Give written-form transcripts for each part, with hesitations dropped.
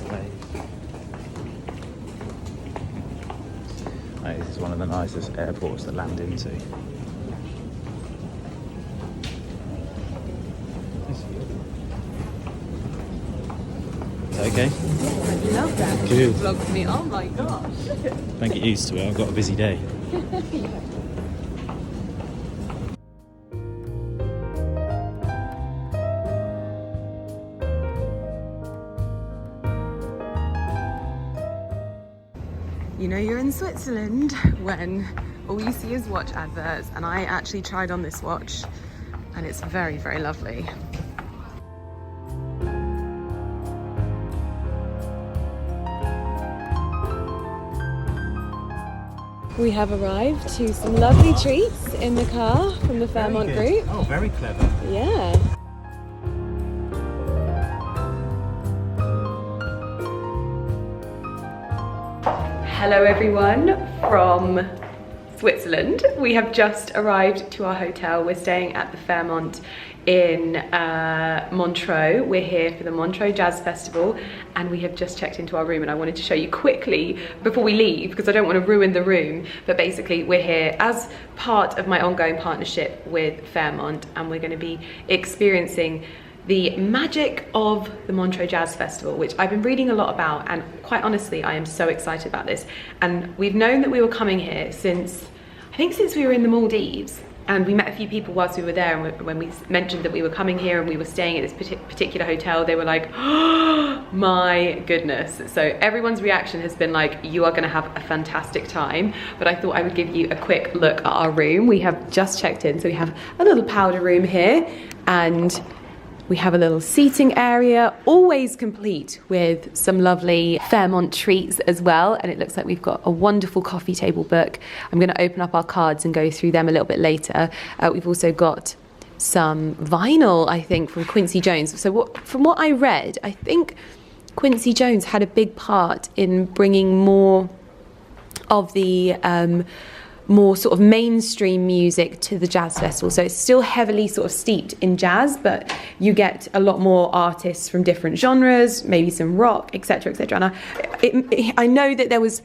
to wave. This is one of the nicest airports to land into. Okay. I love that. Good. Vlog to me. Oh my gosh. Don't get used to it. I've got a busy day. You know you're in Switzerland when all you see is watch adverts, and I actually tried on this watch and it's very, very lovely. We have arrived to some lovely treats in the car from the Fairmont group. Oh, very clever. Yeah. Hello everyone from Switzerland. We have just arrived to our hotel. We're staying at the Fairmont in Montreux. We're here for the Montreux Jazz Festival and we have just checked into our room, and I wanted to show you quickly before we leave because I don't want to ruin the room, but basically we're here as part of my ongoing partnership with Fairmont, and we're going to be experiencing the magic of the Montreux Jazz Festival, which I've been reading a lot about, and quite honestly I am so excited about this. And we've known that we were coming here since, I think since we were in the Maldives, and we met a few people whilst we were there, and when we mentioned that we were coming here and we were staying at this particular hotel, they were like, oh my goodness. So everyone's reaction has been like, you are going to have a fantastic time. But I thought I would give you a quick look at our room. We have just checked in, so we have a little powder room here, and we have a little seating area, always complete with some lovely Fairmont treats as well. And it looks like we've got a wonderful coffee table book. I'm going to open up our cards and go through them a little bit later. We've also got some vinyl, I think, from Quincy Jones. So from what I read, I think Quincy Jones had a big part in bringing more of the more sort of mainstream music to the jazz festival. So it's still heavily sort of steeped in jazz, but you get a lot more artists from different genres, maybe some rock, etc., etc. And I know that there was,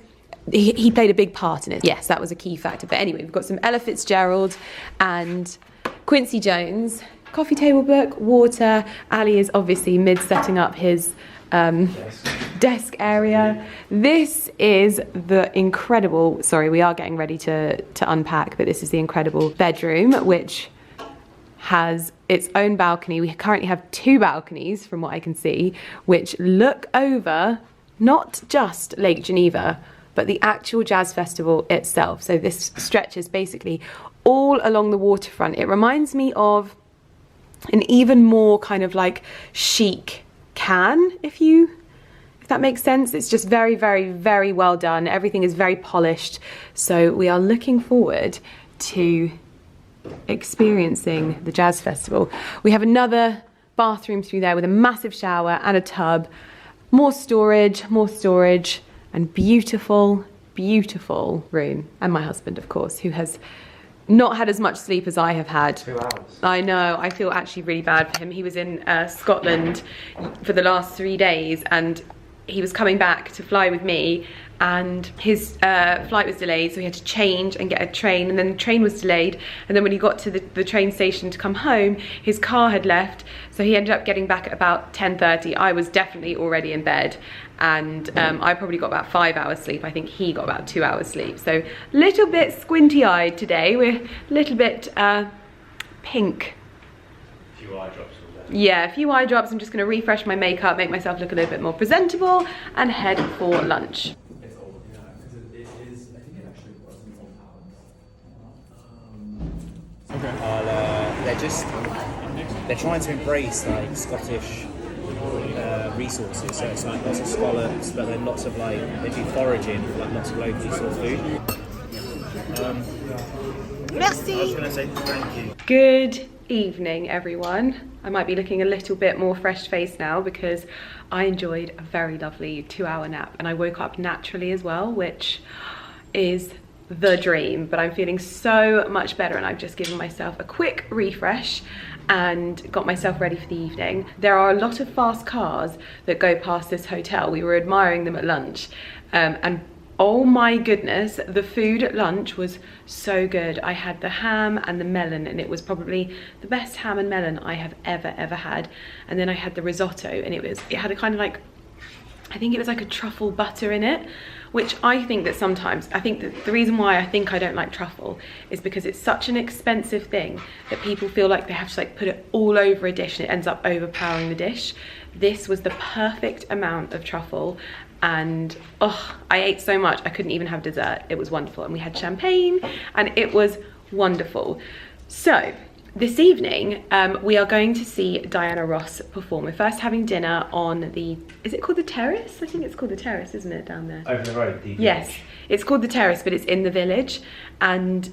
he played a big part in it. Yes, that was a key factor. But anyway, we've got some Ella Fitzgerald and Quincy Jones, coffee table book, water. Ali is obviously mid setting up his desk area. This is the incredible, sorry, we are getting ready to unpack, but this is the incredible bedroom, which has its own balcony. We currently have 2 balconies from what I can see, which look over not just Lake Geneva, but the actual jazz festival itself. So this stretches basically all along the waterfront. It reminds me of an even more kind of like chic Cannes, if that makes sense. It's just very, very, very well done. Everything is very polished. So we are looking forward to experiencing the jazz festival. We have another bathroom through there with a massive shower and a tub, more storage, and beautiful, beautiful room. And my husband, of course, who has not had as much sleep as I have had. 2 hours. I know, I feel actually really bad for him. He was in Scotland for the last 3 days, and he was coming back to fly with me, and his flight was delayed, so he had to change and get a train, and then the train was delayed, and then when he got to the train station to come home, his car had left, so he ended up getting back at about 10:30. I was definitely already in bed, and I probably got about 5 hours sleep. I think he got about 2 hours sleep, so a little bit squinty-eyed today. We're a little bit pink. A few eye drops. Yeah, a few eye drops. I'm just going to refresh my makeup, make myself look a little bit more presentable, and head for lunch. It's old, yeah, because it is, I think it actually was an old palace. Okay. They're trying to embrace like Scottish resources, so it's like lots of scallops, but then lots of like, they do foraging, like lots of locally sourced food. Merci. I was going to say thank you. Good evening, everyone. I might be looking a little bit more fresh-faced now because I enjoyed a very lovely 2-hour nap, and I woke up naturally as well, which is the dream. But I'm feeling so much better, and I've just given myself a quick refresh, and got myself ready for the evening. There are a lot of fast cars that go past this hotel. We were admiring them at lunch, and oh my goodness, the food at lunch was so good. I had the ham and the melon, and it was probably the best ham and melon I have ever had. And then I had the risotto, and it had a kind of like, I think it was like a truffle butter in it, which I think that sometimes, I think that the reason why I think I don't like truffle is because it's such an expensive thing that people feel like they have to like put it all over a dish and it ends up overpowering the dish. This was the perfect amount of truffle, and oh, I ate so much I couldn't even have dessert. It was wonderful, and we had champagne and it was wonderful. So this evening we are going to see Diana Ross perform. We're first having dinner on the, is it called the Terrace? I think it's called the Terrace, isn't it, down there? Over the road, the Yes, it's called the Terrace, but it's in the village, and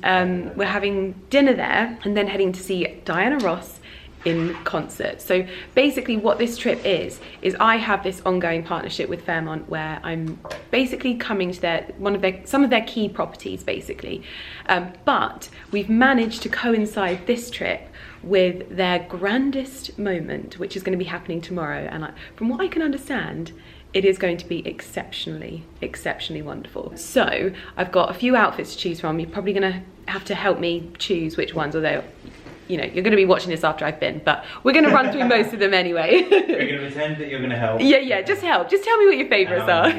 we're having dinner there and then heading to see Diana Ross in concert. So basically what this trip is I have this ongoing partnership with Fairmont where I'm basically coming to some of their key properties basically, but we've managed to coincide this trip with their grandest moment, which is going to be happening tomorrow, and from what I can understand, it is going to be exceptionally wonderful. So I've got a few outfits to choose from. You're probably gonna have to help me choose which ones, although you know, you're going to be watching this after I've been, but we're going to run through most of them anyway. We're going to pretend that you're going to help. Yeah, just help. Just tell me what your favourites are.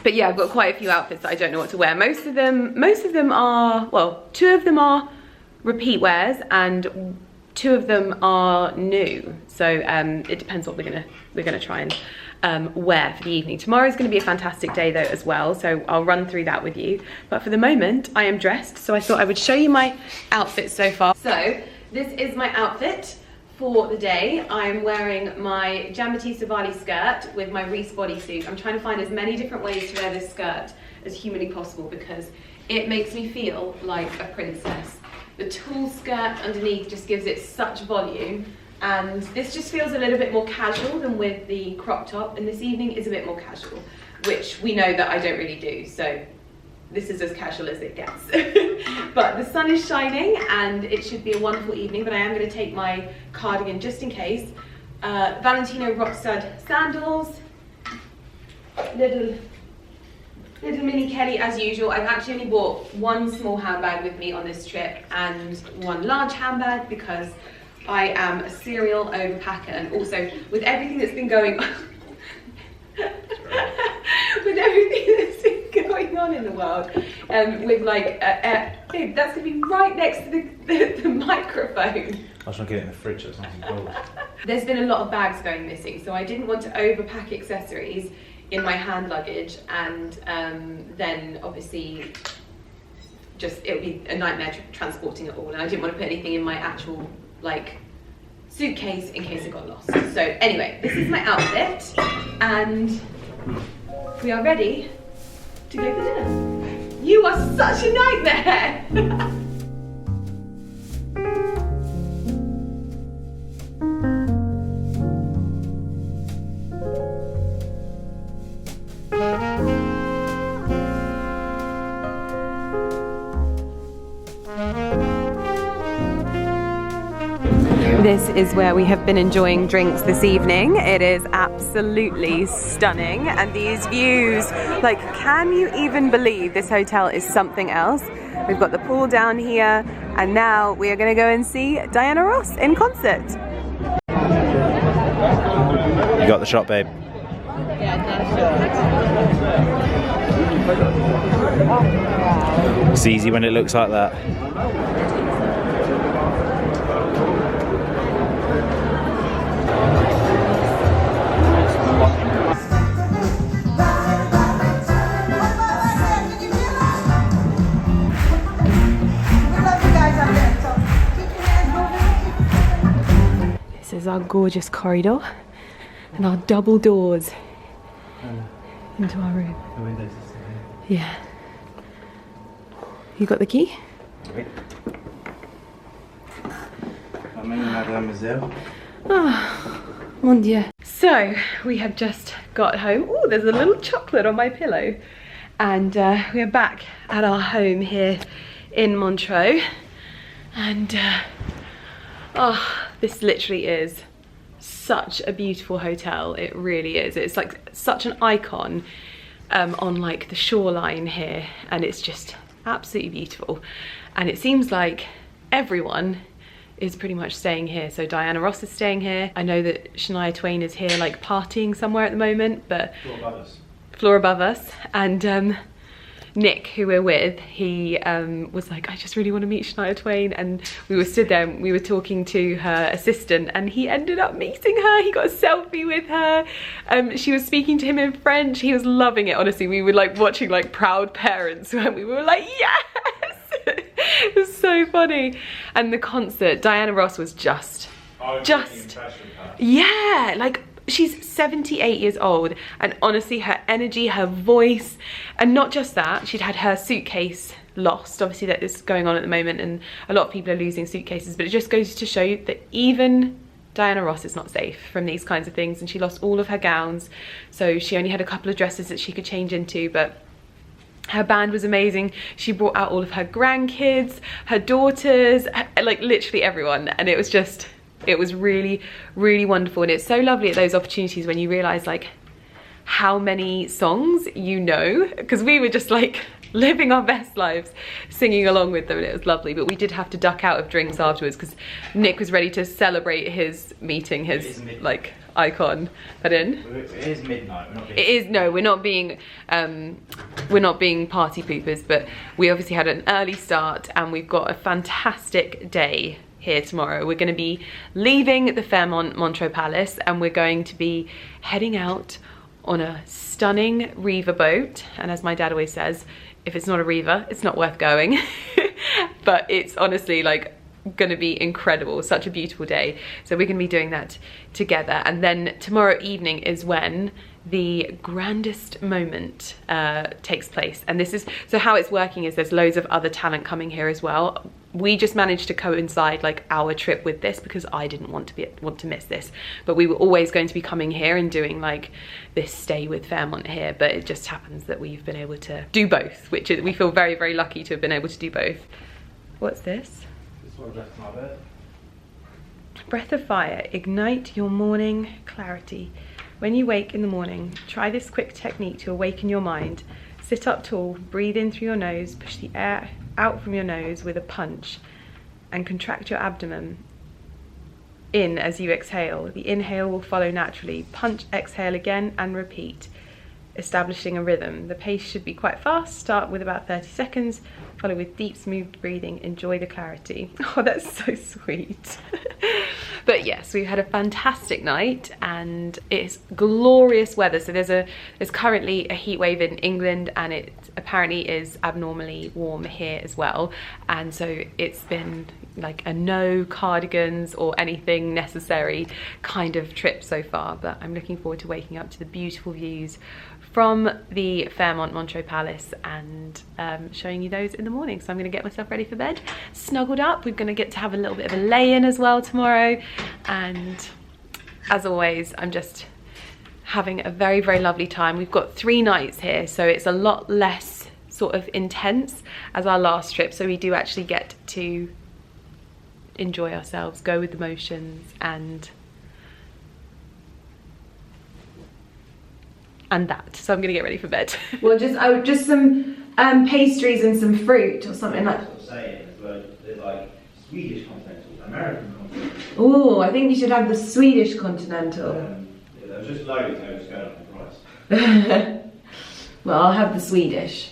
But yeah, I've got quite a few outfits that I don't know what to wear. Most of them are, well, 2 of them are repeat wears and 2 of them are new. So it depends what we're gonna try and wear for the evening. Tomorrow's going to be a fantastic day though as well, so I'll run through that with you. But for the moment, I am dressed, so I thought I would show you my outfit so far. So this is my outfit for the day. I'm wearing my Jamati Savali skirt with my Reese bodysuit. I'm trying to find as many different ways to wear this skirt as humanly possible because it makes me feel like a princess. The tulle skirt underneath just gives it such volume, and this just feels a little bit more casual than with the crop top, and this evening is a bit more casual, which we know that I don't really do, so this is as casual as it gets. But the sun is shining and it should be a wonderful evening, but I am going to take my cardigan just in case. Valentino Rockstud sandals, little mini Kelly as usual. I've actually only bought 1 small handbag with me on this trip and 1 large handbag because I am a serial overpacker, and also with everything that's been going on with everything that's been going on in the world, with like babe, that's gonna be right next to the microphone. I was trying to get it in the fridge, it's nice and cold. There's been a lot of bags going missing, so I didn't want to overpack accessories in my hand luggage, and then obviously just it would be a nightmare transporting it all, and I didn't want to put anything in my actual like suitcase in case it got lost. So anyway, this is my outfit and we are ready to go for dinner. You are such a nightmare. This is where we have been enjoying drinks this evening. It is absolutely stunning, and these views, like, can you even believe this hotel is something else? We've got the pool down here, and now we are going to go and see Diana Ross in concert. You got the shot, babe. It's easy when it looks like that. This is our gorgeous corridor and our double doors into our room. The windows are still here. Yeah. You got the key? Oui. Mademoiselle. Oh, mon Dieu. So, we have just got home. Oh, there's a little chocolate on my pillow. And we are back at our home here in Montreux. And oh, this literally is such a beautiful hotel. It really is. It's like such an icon on like the shoreline here, and it's just absolutely beautiful. And it seems like everyone is pretty much staying here. So Diana Ross is staying here. I know that Shania Twain is here like partying somewhere at the moment, but floor above us. And Nick, who we're with, he was like, I just really want to meet Shania Twain. And we were stood there and we were talking to her assistant, and he ended up meeting her. He got a selfie with her. She was speaking to him in French. He was loving it, honestly. We were like watching like proud parents when we were like, yes! It was so funny. And the concert, Diana Ross was just, yeah, like she's 78 years old, and honestly her energy, her voice, and not just that, she'd had her suitcase lost. Obviously that is going on at the moment and a lot of people are losing suitcases, but it just goes to show you that even Diana Ross is not safe from these kinds of things. And she lost all of her gowns, so she only had a couple of dresses that she could change into, but her band was amazing. She brought out all of her grandkids, her daughters, like literally everyone, and it was just, it was really, really wonderful. And it's so lovely at those opportunities when you realise like how many songs you know, because we were just like living our best lives singing along with them, and it was lovely. But we did have to duck out of drinks afterwards because Nick was ready to celebrate his meeting, his like icon. Pardon? It is midnight. We're not being... It is, no, we're not being party poopers, but we obviously had an early start and we've got a fantastic day here tomorrow. We're going to be leaving the Fairmont Montreux Palace and we're going to be heading out on a stunning Riva boat. And as my dad always says, if it's not a Riva, it's not worth going. But it's honestly like going to be incredible, such a beautiful day. So we're going to be doing that together, and then tomorrow evening is when the grandest moment takes place. And this is, so how it's working is there's loads of other talent coming here as well. We just managed to coincide like our trip with this because I didn't want to miss this, but we were always going to be coming here and doing like this stay with Fairmont here, but it just happens that we've been able to do both, which is, we feel very, very lucky to have been able to do both. What's this? Breath of fire, ignite your morning clarity. When you wake in the morning, try this quick technique to awaken your mind. Sit up tall, breathe in through your nose, push the air out from your nose with a punch, and contract your abdomen in as you exhale. The inhale will follow naturally. Punch, exhale again, and repeat, establishing a rhythm. The pace should be quite fast. Start with about 30 seconds, follow with deep, smooth breathing. Enjoy the clarity. Oh, that's so sweet. But yes, we've had a fantastic night and it's glorious weather. So there's currently a heat wave in England, and it apparently is abnormally warm here as well. And so it's been like a no cardigans or anything necessary kind of trip so far. But I'm looking forward to waking up to the beautiful views from the Fairmont Montreux Palace and showing you those in the morning. So I'm going to get myself ready for bed, snuggled up. We're going to get to have a little bit of a lay-in as well tomorrow. And as always, I'm just having a very, very lovely time. We've got 3 nights here, so it's a lot less sort of intense as our last trip. So we do actually get to enjoy ourselves, go with the motions, and that. So I'm gonna get ready for bed. Well, just some pastries and some fruit or something like. That's what I'm saying. There's like Swedish continental, American continental. Oh, I think you should have the Swedish continental. Yeah, there was just loads. I was just going up in price. Well, I'll have the Swedish.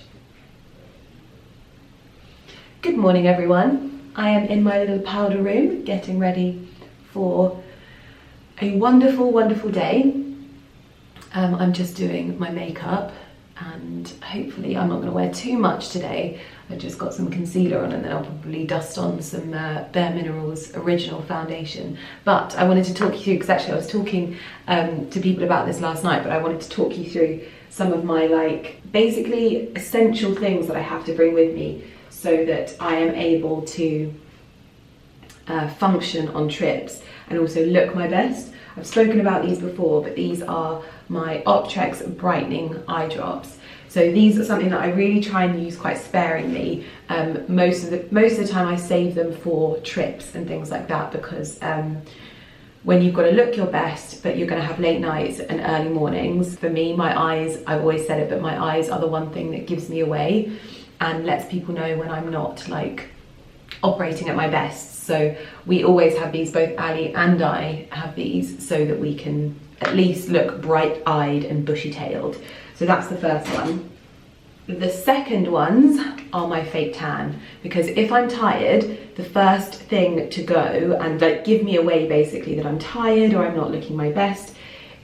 Good morning, everyone. I am in my little powder room getting ready for a wonderful, wonderful day. I'm just doing my makeup, and hopefully I'm not going to wear too much today. I've just got some concealer on, and then I'll probably dust on some Bare Minerals Original Foundation. But I wanted to talk you through, because actually I was talking to people about this last night, but I wanted to talk you through some of my like basically essential things that I have to bring with me so that I am able to function on trips and also look my best. I've spoken about these before, but these are my Optrex brightening eye drops. So these are something that I really try and use quite sparingly. Most of the time I save them for trips and things like that, because when you've got to look your best, but you're going to have late nights and early mornings. For me, my eyes, I've always said it, but my eyes are the one thing that gives me away and lets people know when I'm not like operating at my best. So we always have these, both Ali and I have these, so that we can at least look bright-eyed and bushy-tailed. So that's the first one. The second ones are my fake tan, because if I'm tired, the first thing to go and like give me away basically that I'm tired or I'm not looking my best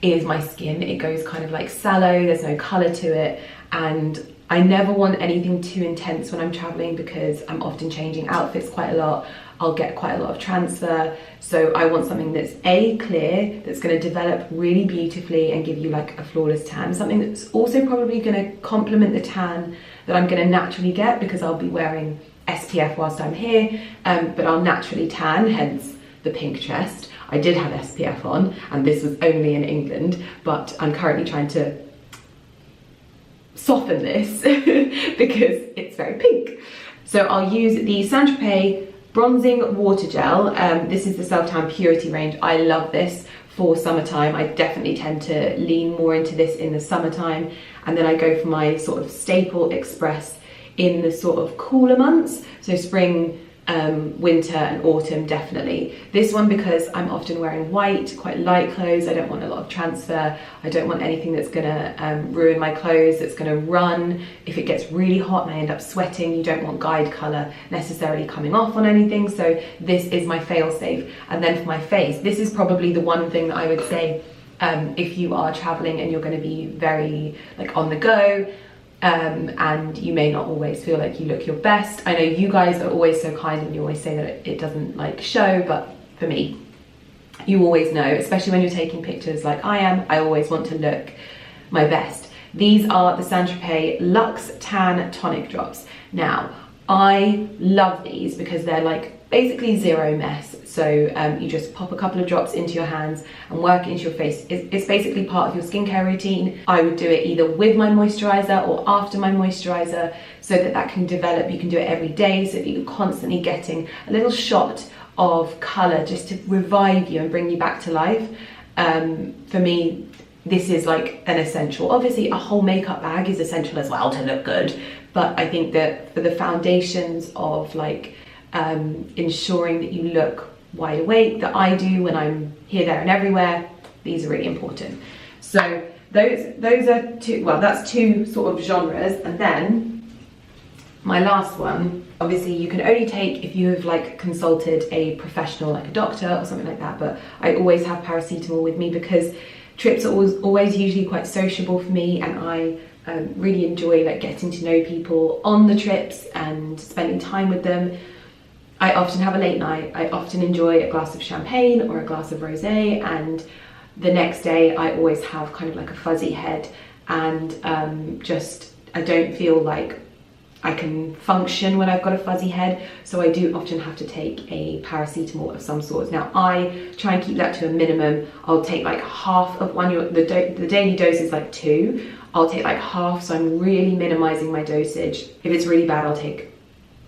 is my skin. It goes kind of like sallow, there's no colour to it, and I never want anything too intense when I'm travelling because I'm often changing outfits quite a lot. I'll get quite a lot of transfer, so I want something that's A, clear, that's going to develop really beautifully and give you like a flawless tan, something that's also probably going to complement the tan that I'm going to naturally get because I'll be wearing SPF whilst I'm here, but I'll naturally tan, hence the pink chest. I did have SPF on, and this was only in England, but I'm currently trying to soften this because it's very pink. So I'll use the Saint-Tropez Bronzing Water Gel. This is the Self Tan Purity range. I love this for summertime. I definitely tend to lean more into this in the summertime, and then I go for my sort of staple express in the sort of cooler months, so spring, winter and autumn definitely. This one, because I'm often wearing white, quite light clothes, I don't want a lot of transfer, I don't want anything that's gonna ruin my clothes, that's gonna run. If it gets really hot and I end up sweating, you don't want guide colour necessarily coming off on anything, so this is my fail-safe. And then for my face, this is probably the one thing that I would say if you are travelling and you're going to be very like on the go, and you may not always feel like you look your best. I know you guys are always so kind and you always say that it doesn't like show, but for me, you always know, especially when you're taking pictures like I am, I always want to look my best. These are the Saint-Tropez Luxe Tan Tonic Drops. Now, I love these because they're like basically zero mess. So you just pop a couple of drops into your hands and work into your face. It's basically part of your skincare routine. I would do it either with my moisturizer or after my moisturizer, so that can develop. You can do it every day so that you're constantly getting a little shot of color just to revive you and bring you back to life. For me, this is like an essential. Obviously a whole makeup bag is essential as well to look good, but I think that for the foundations of like ensuring that you look wide awake, that I do when I'm here, there and everywhere, these are really important. So those are two, well, that's two sort of genres. And then my last one, obviously you can only take if you have like consulted a professional like a doctor or something like that, but I always have paracetamol with me because trips are always usually quite sociable for me, and I really enjoy like getting to know people on the trips and spending time with them. I often have a late night. I often enjoy a glass of champagne or a glass of rosé, and the next day I always have kind of like a fuzzy head, and I don't feel like I can function when I've got a fuzzy head, so I do often have to take a paracetamol of some sort. Now I try and keep that to a minimum. I'll take like half of one. The daily dose is like 2. I'll take like half, so I'm really minimizing my dosage. If it's really bad, I'll take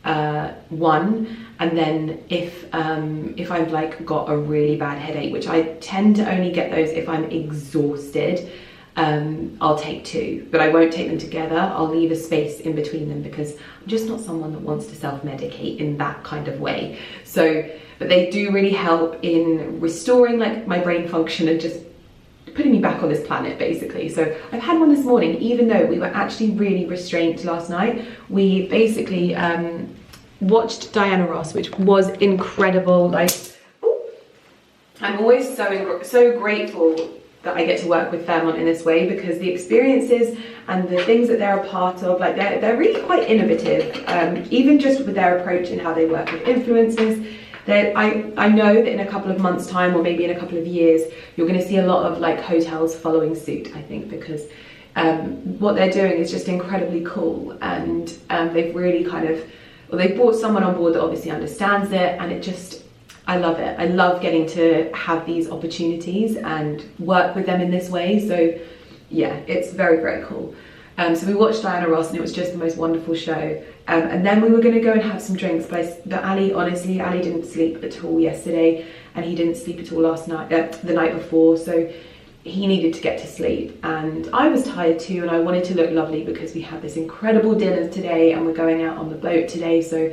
1, and then if I've like got a really bad headache, which I tend to only get those if I'm exhausted, I'll take 2, but I won't take them together. I'll leave a space in between them because I'm just not someone that wants to self-medicate in that kind of way. So, but they do really help in restoring like my brain function and just putting me back on this planet basically. So I've had one this morning, even though we were actually really restrained last night. We basically watched Diana Ross, which was incredible. Like, I'm always so grateful that I get to work with Fairmont in this way, because the experiences and the things that they're a part of, like they're really quite innovative, even just with their approach and how they work with influencers. I know that in a couple of months' time, or maybe in a couple of years, you're going to see a lot of like hotels following suit, I think, because what they're doing is just incredibly cool, and they've really kind of, well, they've brought someone on board that obviously understands it, and it just, I love it. I love getting to have these opportunities and work with them in this way. So yeah, it's very, very cool. So we watched Diana Ross and it was just the most wonderful show. And then we were going to go and have some drinks, but Ali didn't sleep at all yesterday, and he didn't sleep at all last night, the night before, so he needed to get to sleep. And I was tired too, and I wanted to look lovely because we had this incredible dinner today and we're going out on the boat today, so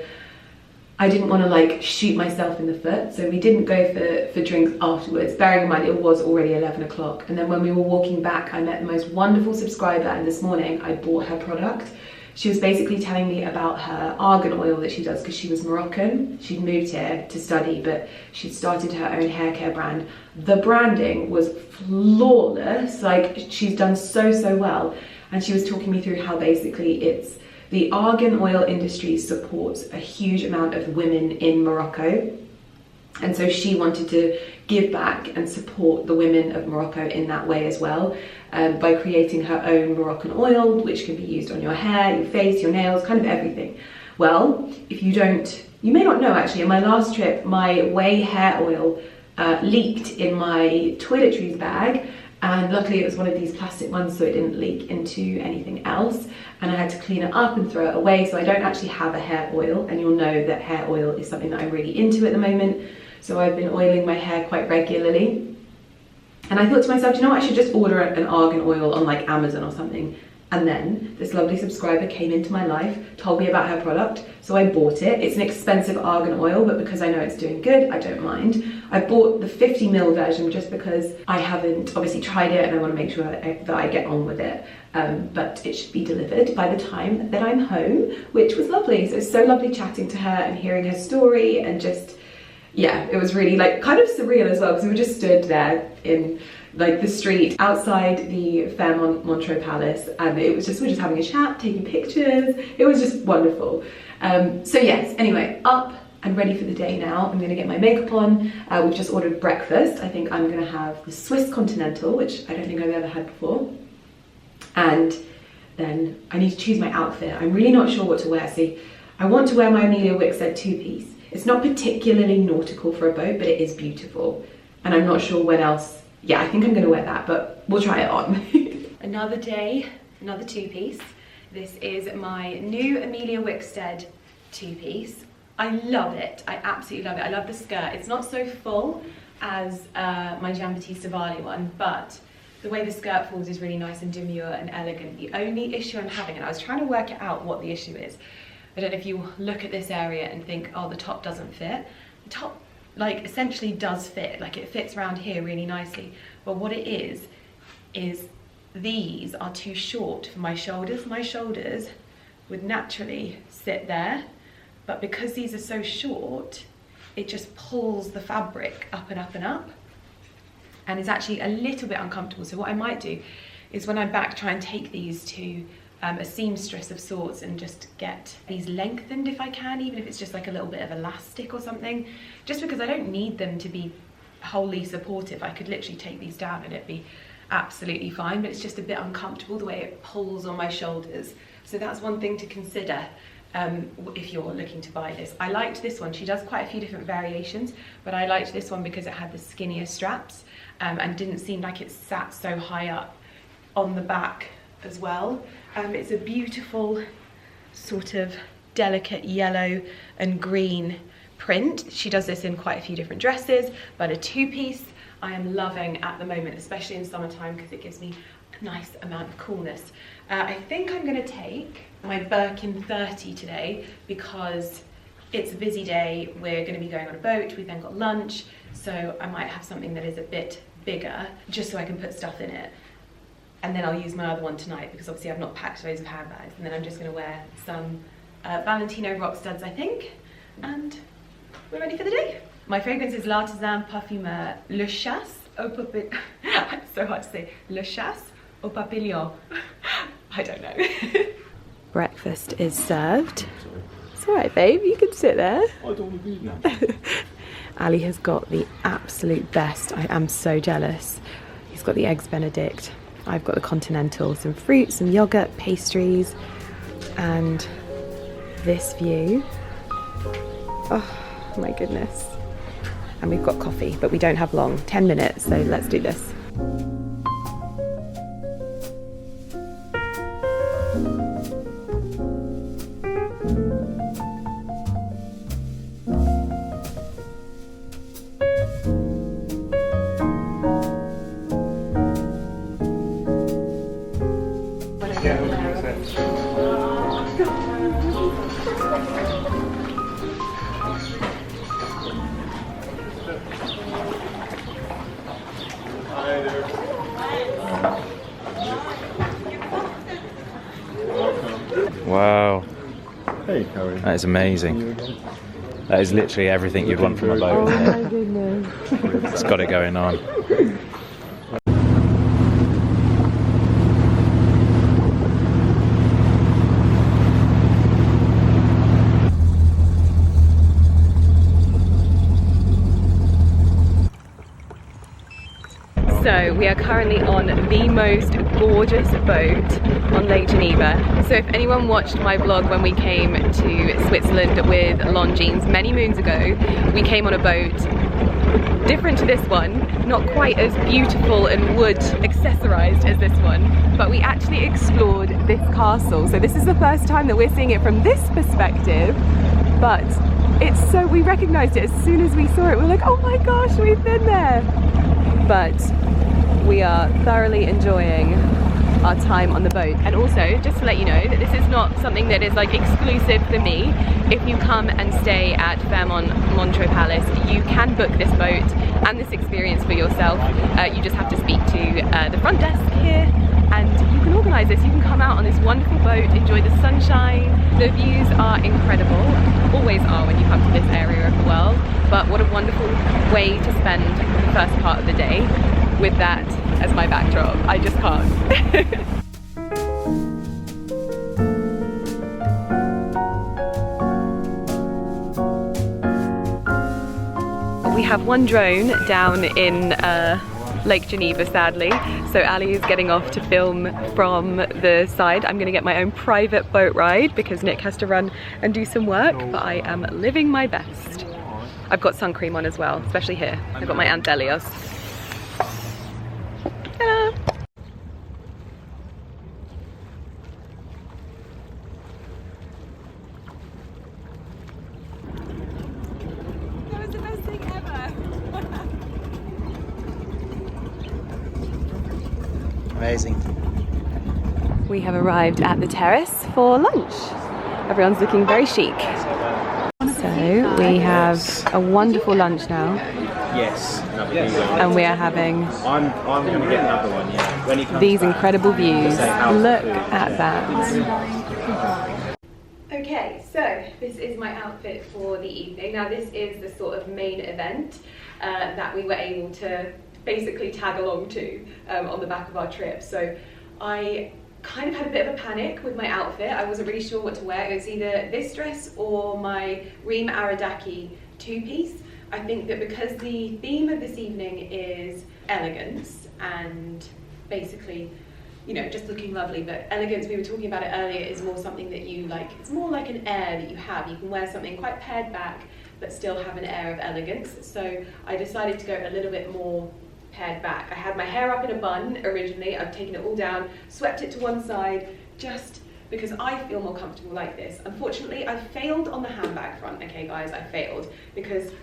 I didn't want to like shoot myself in the foot, so we didn't go for drinks afterwards, bearing in mind it was already 11 o'clock. And then when we were walking back, I met the most wonderful subscriber, and this morning I bought her product. She was basically telling me about her argan oil that she does because she was Moroccan. She'd moved here to study, but she'd started her own hair care brand. The branding was flawless, like she's done so well. And she was talking me through how basically the argan oil industry supports a huge amount of women in Morocco. And so she wanted to give back and support the women of Morocco in that way as well, by creating her own Moroccan oil, which can be used on your hair, your face, your nails, kind of everything. Well, if you may not know actually, in my last trip, my whey hair oil leaked in my toiletries bag. And luckily it was one of these plastic ones, so it didn't leak into anything else. And I had to clean it up and throw it away, so I don't actually have a hair oil. And you'll know that hair oil is something that I'm really into at the moment. So I've been oiling my hair quite regularly. And I thought to myself, you know what, I should just order an argan oil on like Amazon or something. And then this lovely subscriber came into my life, told me about her product, so I bought it. It's an expensive argan oil, but because I know it's doing good, I don't mind. I bought the 50ml version just because I haven't obviously tried it and I want to make sure that I get on with it. But it should be delivered by the time that I'm home, which was lovely. So it's so lovely chatting to her and hearing her story, and just, yeah, it was really like kind of surreal as well, because we were just stood there in like the street outside the Fairmont Montreux Palace, and it was just, we're just having a chat, taking pictures. It was just wonderful. So yes, anyway, up and ready for the day now. I'm gonna get my makeup on. We've just ordered breakfast. I think I'm gonna have the Swiss Continental, which I don't think I've ever had before. And then I need to choose my outfit. I'm really not sure what to wear. See, I want to wear my Amelia Wickstead two-piece. It's not particularly nautical for a boat, but it is beautiful. And I'm not sure when else. Yeah, I think I'm gonna wear that, but we'll try it on. Another day, another two-piece. This is my new Amelia Wickstead two-piece. I love it, I absolutely love it. I love the skirt. It's not so full as my Giambattista Valli one, but the way the skirt falls is really nice and demure and elegant. The only issue I'm having, and I was trying to work it out what the issue is. I don't know if you look at this area and think, oh, the top doesn't fit. The top, like, essentially does fit. Like, it fits around here really nicely. But what it is these are too short for my shoulders. My shoulders would naturally sit there, but because these are so short, it just pulls the fabric up and up and up, and is actually a little bit uncomfortable. So what I might do is when I'm back, try and take these to a seamstress of sorts and just get these lengthened if I can, even if it's just like a little bit of elastic or something, just because I don't need them to be wholly supportive. I could literally take these down and it'd be absolutely fine, but it's just a bit uncomfortable the way it pulls on my shoulders. So that's one thing to consider if you're looking to buy this. I liked this one. She does quite a few different variations, but I liked this one because it had the skinnier straps and didn't seem like it sat so high up on the back as well. It's a beautiful sort of delicate yellow and green print. She does this in quite a few different dresses, but a two-piece I am loving at the moment, especially in summertime, because it gives me a nice amount of coolness. I think I'm going to take my Birkin 30 today because it's a busy day. We're going to be going on a boat. We've then got lunch, so I might have something that is a bit bigger just so I can put stuff in it. And then I'll use my other one tonight because obviously I've not packed loads of handbags. And then I'm just going to wear some Valentino rock studs, I think, and we're ready for the day. My fragrance is L'Artisan Parfumeur Le Chasse au Papillon. It's so hard to say. Le Chasse au Papillon. I don't know. Breakfast is served. It's all right, babe. You can sit there. I don't want to be now. Ali has got the absolute best. I am so jealous. He's got the Eggs Benedict. I've got the Continental, some fruit, some yogurt, pastries, and this view. Oh my goodness. And we've got coffee, but we don't have long, 10 minutes, so let's do this. Wow, Hey, how are you? that is amazing. That is literally everything you'd want from a boat, isn't it? my goodness. It's got it going on. So we are currently on the most gorgeous boat on Lake Geneva. So if anyone watched my vlog when we came to Switzerland with Longines many moons ago, we came on a boat different to this one, not quite as beautiful and wood accessorized as this one, but we actually explored this castle. So this is the first time that we're seeing it from this perspective, but it's so, we recognized it as soon as we saw it. We're like, oh my gosh, we've been there. But we are thoroughly enjoying our time on the boat. And also, just to let you know that this is not something that is like exclusive for me. If you come and stay at Fairmont Montreux Palace, you can book this boat and this experience for yourself. You just have to speak to the front desk here and you can organise this. You can come out on this wonderful boat, enjoy the sunshine. The views are incredible, always are when you come to this area of the world. But what a wonderful way to spend the first part of the day with that as my backdrop. I just can't. We have one drone down in Lake Geneva, sadly, so Ali is getting off to film from the side. I'm gonna get my own private boat ride because Nick has to run and do some work, but I am living my best. I've got sun cream on as well, especially here. I've got my Aunt Delios. Ta-da! That was the best thing ever! Amazing. We have arrived at the terrace for lunch. Everyone's looking very chic. So we have a wonderful lunch now. Yes. And we are having I'm going to get another one, yeah. When he comes these back, incredible views. say how's the Look food. at that. Okay, so this is my outfit for the evening. Now this is the sort of main event that we were able to basically tag along to on the back of our trip. So I kind of had a bit of a panic with my outfit. I wasn't really sure what to wear. It was either this dress or my Reem Aradaki two-piece. I think that because the theme of this evening is elegance and basically, you know, just looking lovely, but elegance, we were talking about it earlier, is more something that you like, it's more like an air that you have. You can wear something quite pared back, but still have an air of elegance. So I decided to go a little bit more pared back. I had my hair up in a bun originally. I've taken it all down, swept it to one side, just because I feel more comfortable like this. Unfortunately, I failed on the handbag front. Okay guys, I failed because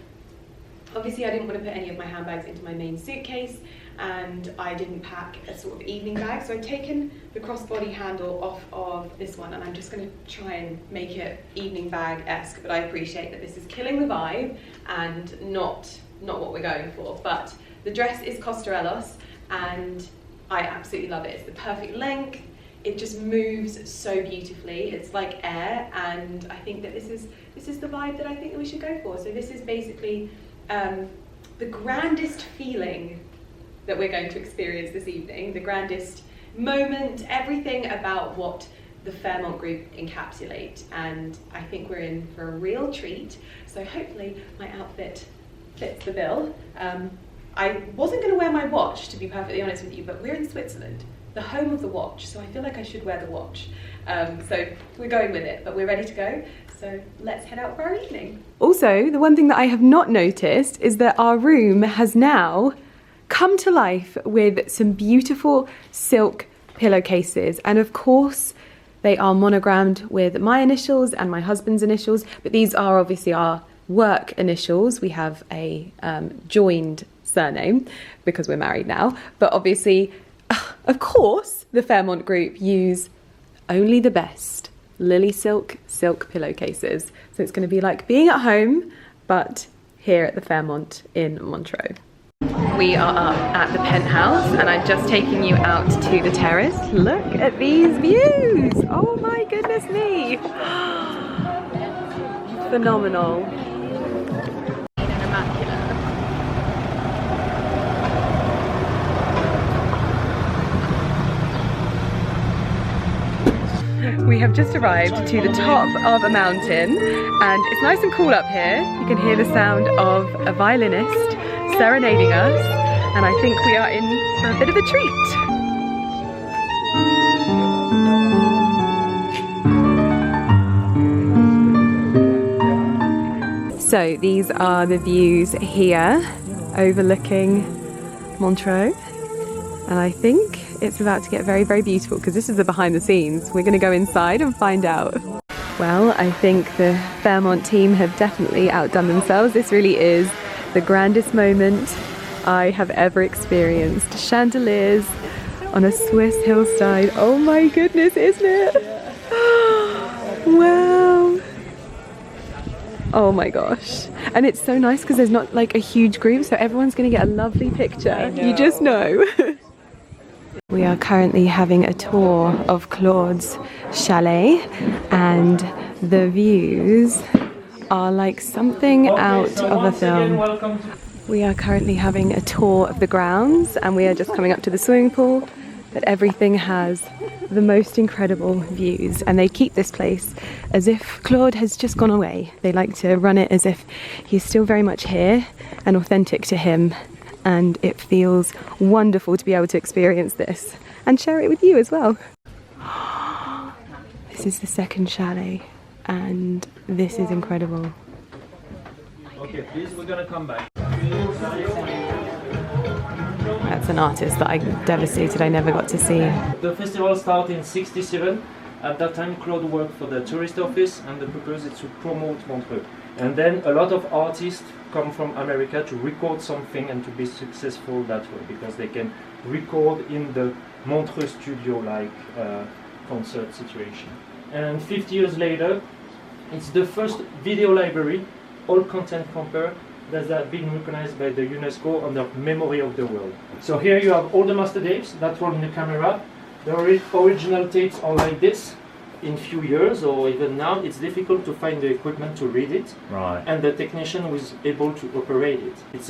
obviously I didn't want to put any of my handbags into my main suitcase and I didn't pack a sort of evening bag. So I've taken the crossbody handle off of this one and I'm just going to try and make it evening bag-esque, but I appreciate that this is killing the vibe and not what we're going for. But the dress is Costarellos and I absolutely love it. It's the perfect length. It just moves so beautifully. It's like air, and I think that this is the vibe that I think that we should go for. So this is basically the grandest feeling that we're going to experience this evening, the grandest moment, everything about what the Fairmont group encapsulate, and I think we're in for a real treat. So hopefully my outfit fits the bill. I wasn't going to wear my watch, to be perfectly honest with you, but we're in Switzerland, the home of the watch, so I feel like I should wear the watch. So we're going with it, but we're ready to go. So let's head out for our evening. Also, the one thing that I have not noticed is that our room has now come to life with some beautiful silk pillowcases. And of course, they are monogrammed with my initials and my husband's initials, but these are obviously our work initials. We have a joined surname because we're married now, but obviously, of course, the Fairmont group use only the best Lily silk pillowcases. So it's going to be like being at home, but here at the Fairmont in Montreux. We are up at the penthouse and I'm just taking you out to the terrace. Look at these views! Oh my goodness me! Phenomenal. We have just arrived to the top of a mountain and it's nice and cool up here. You can hear the sound of a violinist serenading us, and I think we are in for a bit of a treat. So these are the views here overlooking Montreux, and I think it's about to get very, very beautiful because this is the behind the scenes. We're going to go inside and find out. Well, I think the Fairmont team have definitely outdone themselves. This really is the grandest moment I have ever experienced. Chandeliers on a Swiss hillside. Oh my goodness, isn't it? Wow. Oh my gosh. And it's so nice because there's not like a huge group, so everyone's going to get a lovely picture. You just know. We are currently having a tour of Claude's chalet, and the views are like something out of a film. We are currently having a tour of the grounds and we are just coming up to the swimming pool, but everything has the most incredible views, and they keep this place as if Claude has just gone away. They like to run it as if he's still very much here and authentic to him, and it feels wonderful to be able to experience this and share it with you as well. This is the second chalet and this is incredible. Okay, please, we're gonna come back. That's an artist that I'm devastated I never got to see. The festival started in '67. At that time, Claude worked for the tourist office, and the purpose is to promote Montreux. And then a lot of artists come from America to record something and to be successful that way, because they can record in the Montreux studio like concert situation. And 50 years later, it's the first video library, all content compared, that has been recognized by the UNESCO under Memory of the World. So here you have all the master tapes that roll in the camera. The original tapes are like this. In few years, or even now, it's difficult to find the equipment to read it, Right. and the technician was able to operate it. It's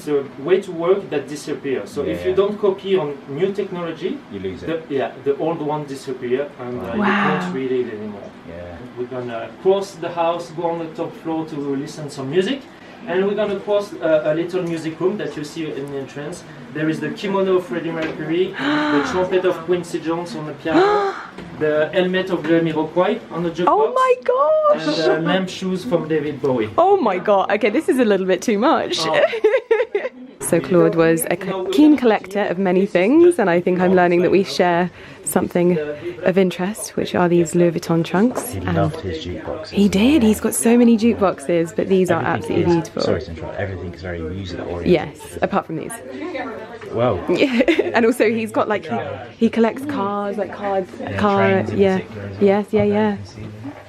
a way to work that disappears. So if you don't copy on new technology, You lose it. the old one disappear, and you Wow. can't read it anymore. Yeah. We're gonna cross the house, go on the top floor to listen some music, and we're gonna cross a little music room that you see in the entrance. There is the kimono of Freddie Mercury, the trumpet of Quincy Jones on the piano, the helmet of Jamiroquai on the jukebox. Oh my gosh! And lamp shoes from David Bowie. Oh my god, okay, this is a little bit too much. So Claude was a keen collector of many things, and I think I'm learning that we share something of interest, which are these Louis Vuitton trunks. He And loved his jukeboxes. he did, he's got so many jukeboxes, but these are Everything absolutely is- beautiful. Sorry to interrupt. Everything is very music oriented. Yes, apart from these. Well. And also he's got like, he collects cars, like cars, trains in yeah. particular as well. Yes.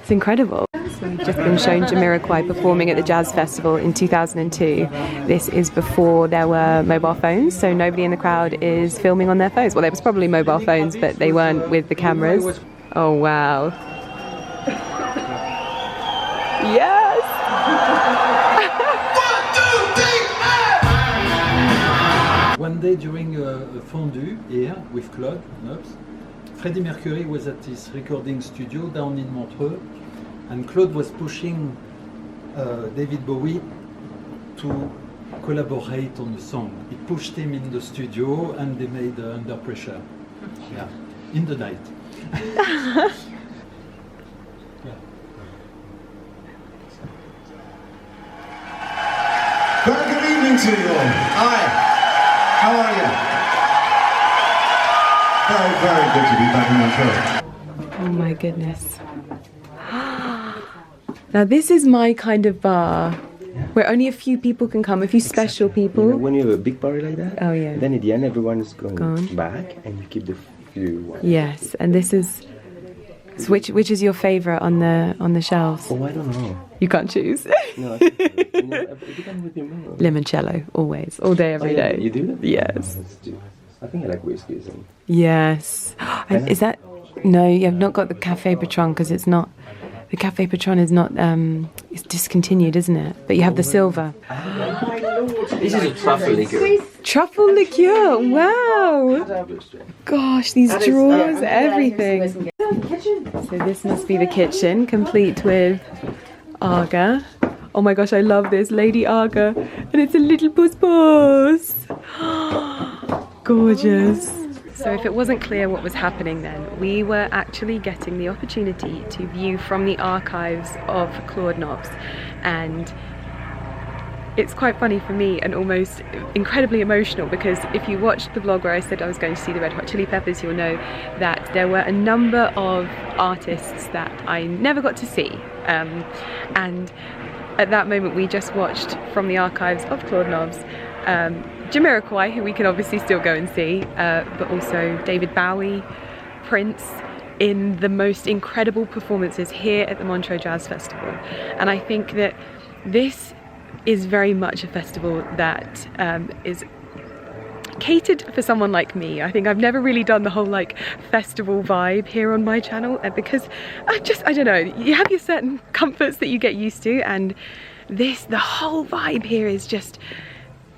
It's incredible. So we've just been shown Jamiroquai performing at the Jazz Festival in 2002. This is before there were mobile phones, so nobody in the crowd is filming on their phones. Well, there was probably mobile phones, but they weren't with the cameras. Oh, wow. Yes! One day during a fondue here with Claude, Nobs, Freddie Mercury was at his recording studio down in Montreux, and Claude was pushing David Bowie to collaborate on the song. He pushed him in the studio and they made Under Pressure. Yeah, in the night. Well, good evening to you all. Hi. How are you? Very, very good to be back in Montreux. Oh my goodness. Now this is my kind of bar, where only a few people can come, a few special people. You know, when you have a big party like that, Oh, yeah. then at the end everyone is going Gone. back and you keep the few ones. Yes, and this is So which is your favourite on the shelves? Oh, I don't know. You can't choose. No, I can't choose. You know, it depends with your mood. Limoncello, always, all day, every day. You do that? Yes. I think I like whiskeys. And Yes. And is that? No, you have not got the Cafe Patron because it's not. The Cafe Patron is not. It's discontinued, isn't it? But you have the silver. this is a truffle liqueur. Truffle liqueur. Wow. Gosh, these drawers, everything. So this must be the kitchen, complete with Aga. Oh my gosh, I love this, Lady Aga. And it's a little puss. Gorgeous. So if it wasn't clear what was happening then, we were actually getting the opportunity to view from the archives of Claude Nobs. And it's quite funny for me and almost incredibly emotional, because if you watched the vlog where I said I was going to see the Red Hot Chili Peppers, you'll know that there were a number of artists that I never got to see. And at that moment we just watched from the archives of Claude Nobs Jamiroquai, who we can obviously still go and see, but also David Bowie, Prince, in the most incredible performances here at the Montreux Jazz Festival. And I think that this is very much a festival that is catered for someone like me. I think I've never really done the whole like festival vibe here on my channel, because I don't know, you have your certain comforts that you get used to, and the whole vibe here is just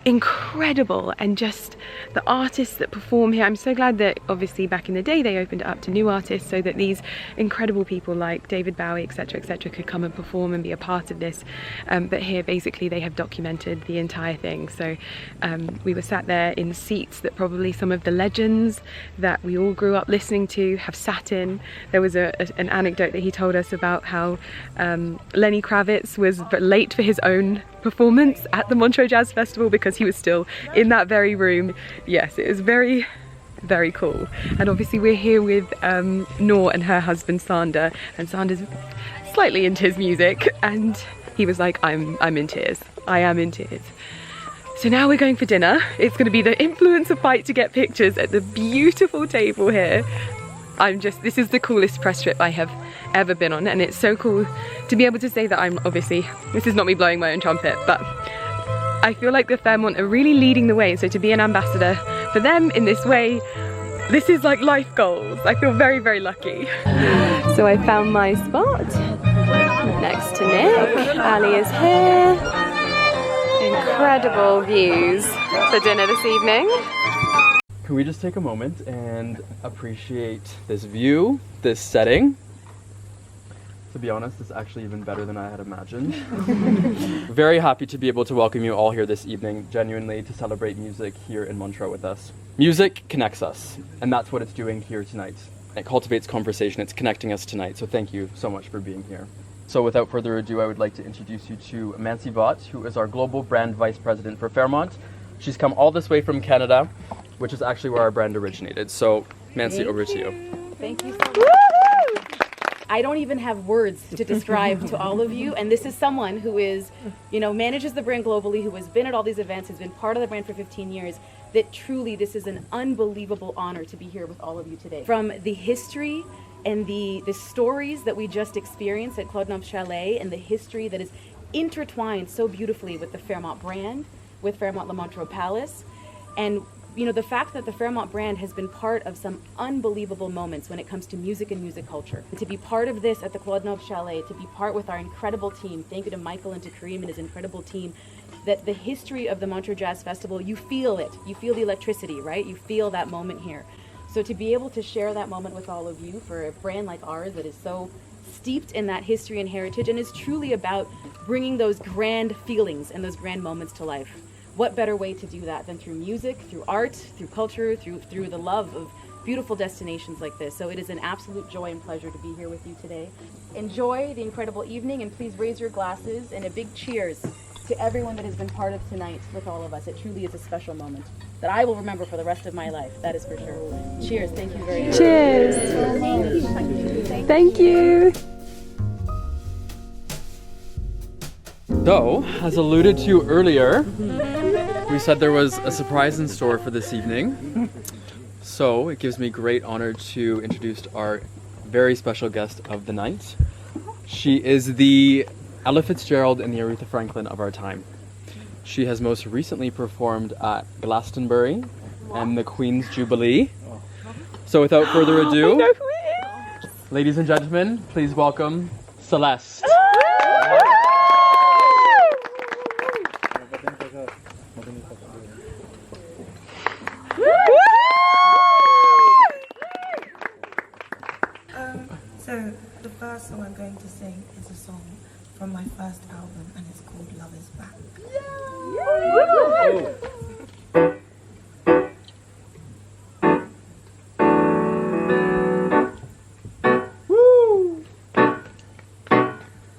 incredible, and just the artists that perform here. I'm so glad that obviously back in the day they opened it up to new artists so that these incredible people like David Bowie, etc., could come and perform and be a part of this. But here basically they have documented the entire thing. So we were sat there in seats that probably some of the legends that we all grew up listening to have sat in. There was an anecdote that he told us about how Lenny Kravitz was late for his own performance at the Montreux Jazz Festival because he was still in that very room. Yes, it was very, very cool. And obviously we're here with Noor and her husband Sander, and Sander's slightly into his music, and he was like, I'm in tears. I am in tears. So now we're going for dinner. It's going to be the influencer fight to get pictures at the beautiful table here. This is the coolest press trip I have ever been on, and it's so cool to be able to say that this is not me blowing my own trumpet, but I feel like the Fairmont are really leading the way. So to be an ambassador for them in this way, this is like life goals. I feel very, very lucky. So I found my spot next to Nick. Ali is here. Incredible views for dinner this evening. Can we just take a moment and appreciate this view, this setting? To be honest, it's actually even better than I had imagined. Very happy to be able to welcome you all here this evening, genuinely, to celebrate music here in Montreux with us. Music connects us, and that's what it's doing here tonight. It cultivates conversation, it's connecting us tonight, so thank you so much for being here. So without further ado, I would like to introduce you to Mancy Vaught, who is our Global Brand Vice President for Fairmont. She's come all this way from Canada, which is actually where our brand originated. So, Mancy, over to you. Thank you so much. I don't even have words to describe to all of you, and this is someone who is, manages the brand globally, who has been at all these events, has been part of the brand for 15 years, that truly this is an unbelievable honor to be here with all of you today. From the history and the stories that we just experienced at Claude Nobs Chalet, and the history that is intertwined so beautifully with the Fairmont brand, with Fairmont Le Montreux Palace, and the fact that the Fairmont brand has been part of some unbelievable moments when it comes to music and music culture. And to be part of this at the Claude Nobs Chalet, to be part with our incredible team, thank you to Michael and to Kareem and his incredible team, that the history of the Montreux Jazz Festival, you feel it. You feel the electricity, right? You feel that moment here. So to be able to share that moment with all of you for a brand like ours that is so steeped in that history and heritage and is truly about bringing those grand feelings and those grand moments to life. What better way to do that than through music, through art, through culture, through the love of beautiful destinations like this. So it is an absolute joy and pleasure to be here with you today. Enjoy the incredible evening, and please raise your glasses and a big cheers to everyone that has been part of tonight with all of us. It truly is a special moment that I will remember for the rest of my life, that is for sure. Cheers, thank you very much. Cheers. Thank you. So, as alluded to earlier, we said there was a surprise in store for this evening. So, it gives me great honor to introduce our very special guest of the night. She is the Ella Fitzgerald and the Aretha Franklin of our time. She has most recently performed at Glastonbury and the Queen's Jubilee. So without further ado, I know who it is. Ladies and gentlemen, please welcome Celeste. So the first song I'm going to sing is a song from my first album, and it's called Love Is Back.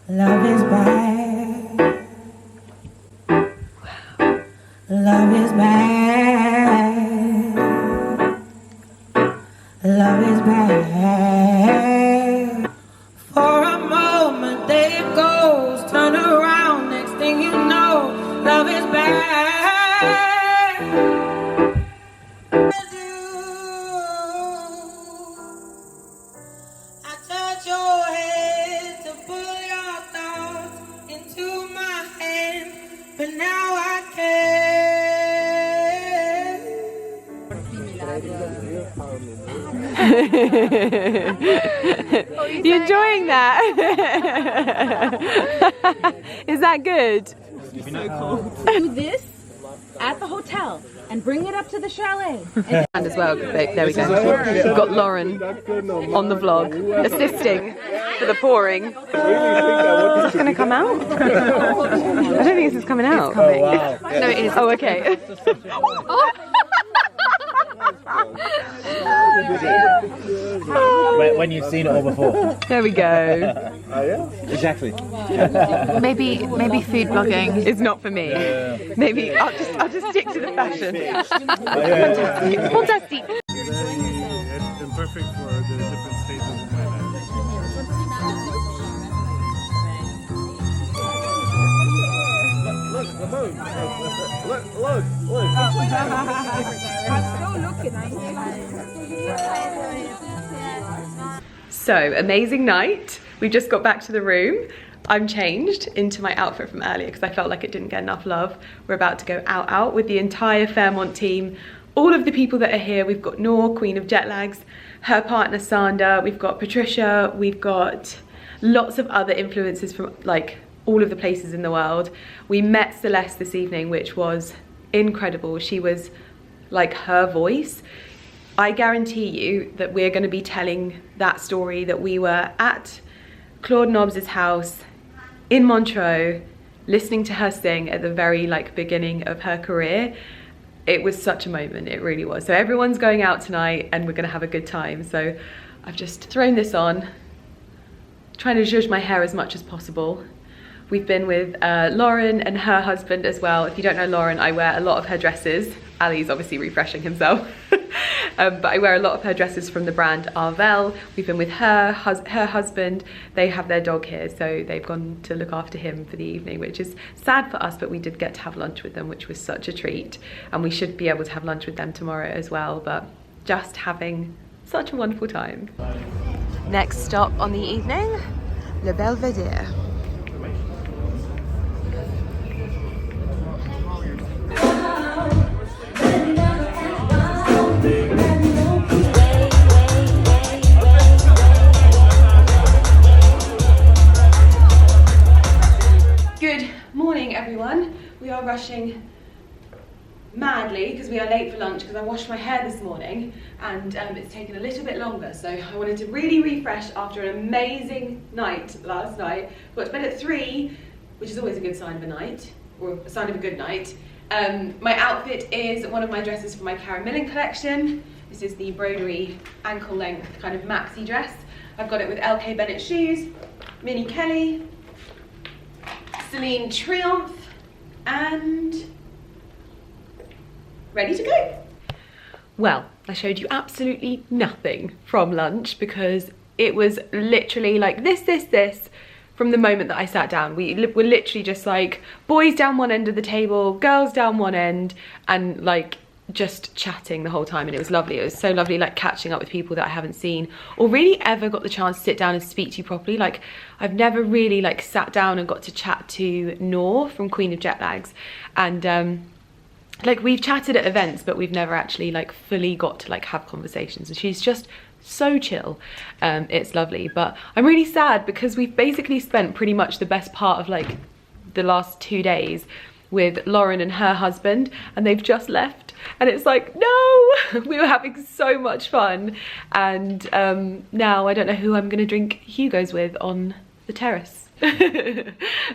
Love is back. Love is back. Love is back. For a moment, there it goes. Turn around, next thing you know, love is back. I touch your head to pull your thoughts into my hand, but now I You enjoying that? Is that good? Do this at the hotel and bring it up to the chalet. And as well, there we go. We've got Lauren on the vlog, assisting for the pouring. Is this going to come out? I don't think this is coming out. Oh, wow. No, it is. Oh, okay. When you've seen it all before. There we go. Oh yeah? Exactly. Maybe food blogging is not for me. Maybe I'll just stick to the fashion. Fantastic. And perfect for the different stages of my life. Look. So, amazing night. We just got back to the room. I'm changed into my outfit from earlier because I felt like it didn't get enough love. We're about to go out with the entire Fairmont team. All of the people that are here. We've got Noor, Queen of Jet Lags, her partner Sander, we've got Patricia, we've got lots of other influencers from like all of the places in the world. We met Celeste this evening, which was incredible. She was like her voice. I guarantee you that we're going to be telling that story that we were at Claude Nobs' house in Montreux, listening to her sing at the very like beginning of her career. It was such a moment, it really was. So everyone's going out tonight and we're going to have a good time. So I've just thrown this on, trying to zhuzh my hair as much as possible. We've been with Lauren and her husband as well. If you don't know Lauren, I wear a lot of her dresses. Ali's obviously refreshing himself. But I wear a lot of her dresses from the brand Arvel. We've been with her husband. They have their dog here, so they've gone to look after him for the evening, which is sad for us, but we did get to have lunch with them, which was such a treat. And we should be able to have lunch with them tomorrow as well, but just having such a wonderful time. Next stop on the evening, Le Belvedere. Good morning, everyone. We are rushing madly because we are late for lunch because I washed my hair this morning and it's taken a little bit longer, so I wanted to really refresh after an amazing night last night. Got to bed at 3, which is always a good sign of a night, or a sign of a good night. My outfit is one of my dresses from my Karen Millen collection. This is the broderie ankle length kind of maxi dress. I've got it with LK Bennett shoes, Minnie Kelly, Celine Triumph, and ready to go. Well, I showed you absolutely nothing from lunch because it was literally like this from the moment that I sat down. We were literally just like boys down one end of the table, girls down one end, and like just chatting the whole time, and it was lovely. It was so lovely, like catching up with people that I haven't seen or really ever got the chance to sit down and speak to properly. Like I've never really like sat down and got to chat to Noor from Queen of Jet Lags, and like we've chatted at events, but we've never actually like fully got to like have conversations, and she's just so chill. It's lovely. But I'm really sad because we've basically spent pretty much the best part of like the last 2 days with Lauren and her husband, and they've just left, and it's like, no, we were having so much fun, and now I don't know who I'm gonna drink Hugo's with on the terrace.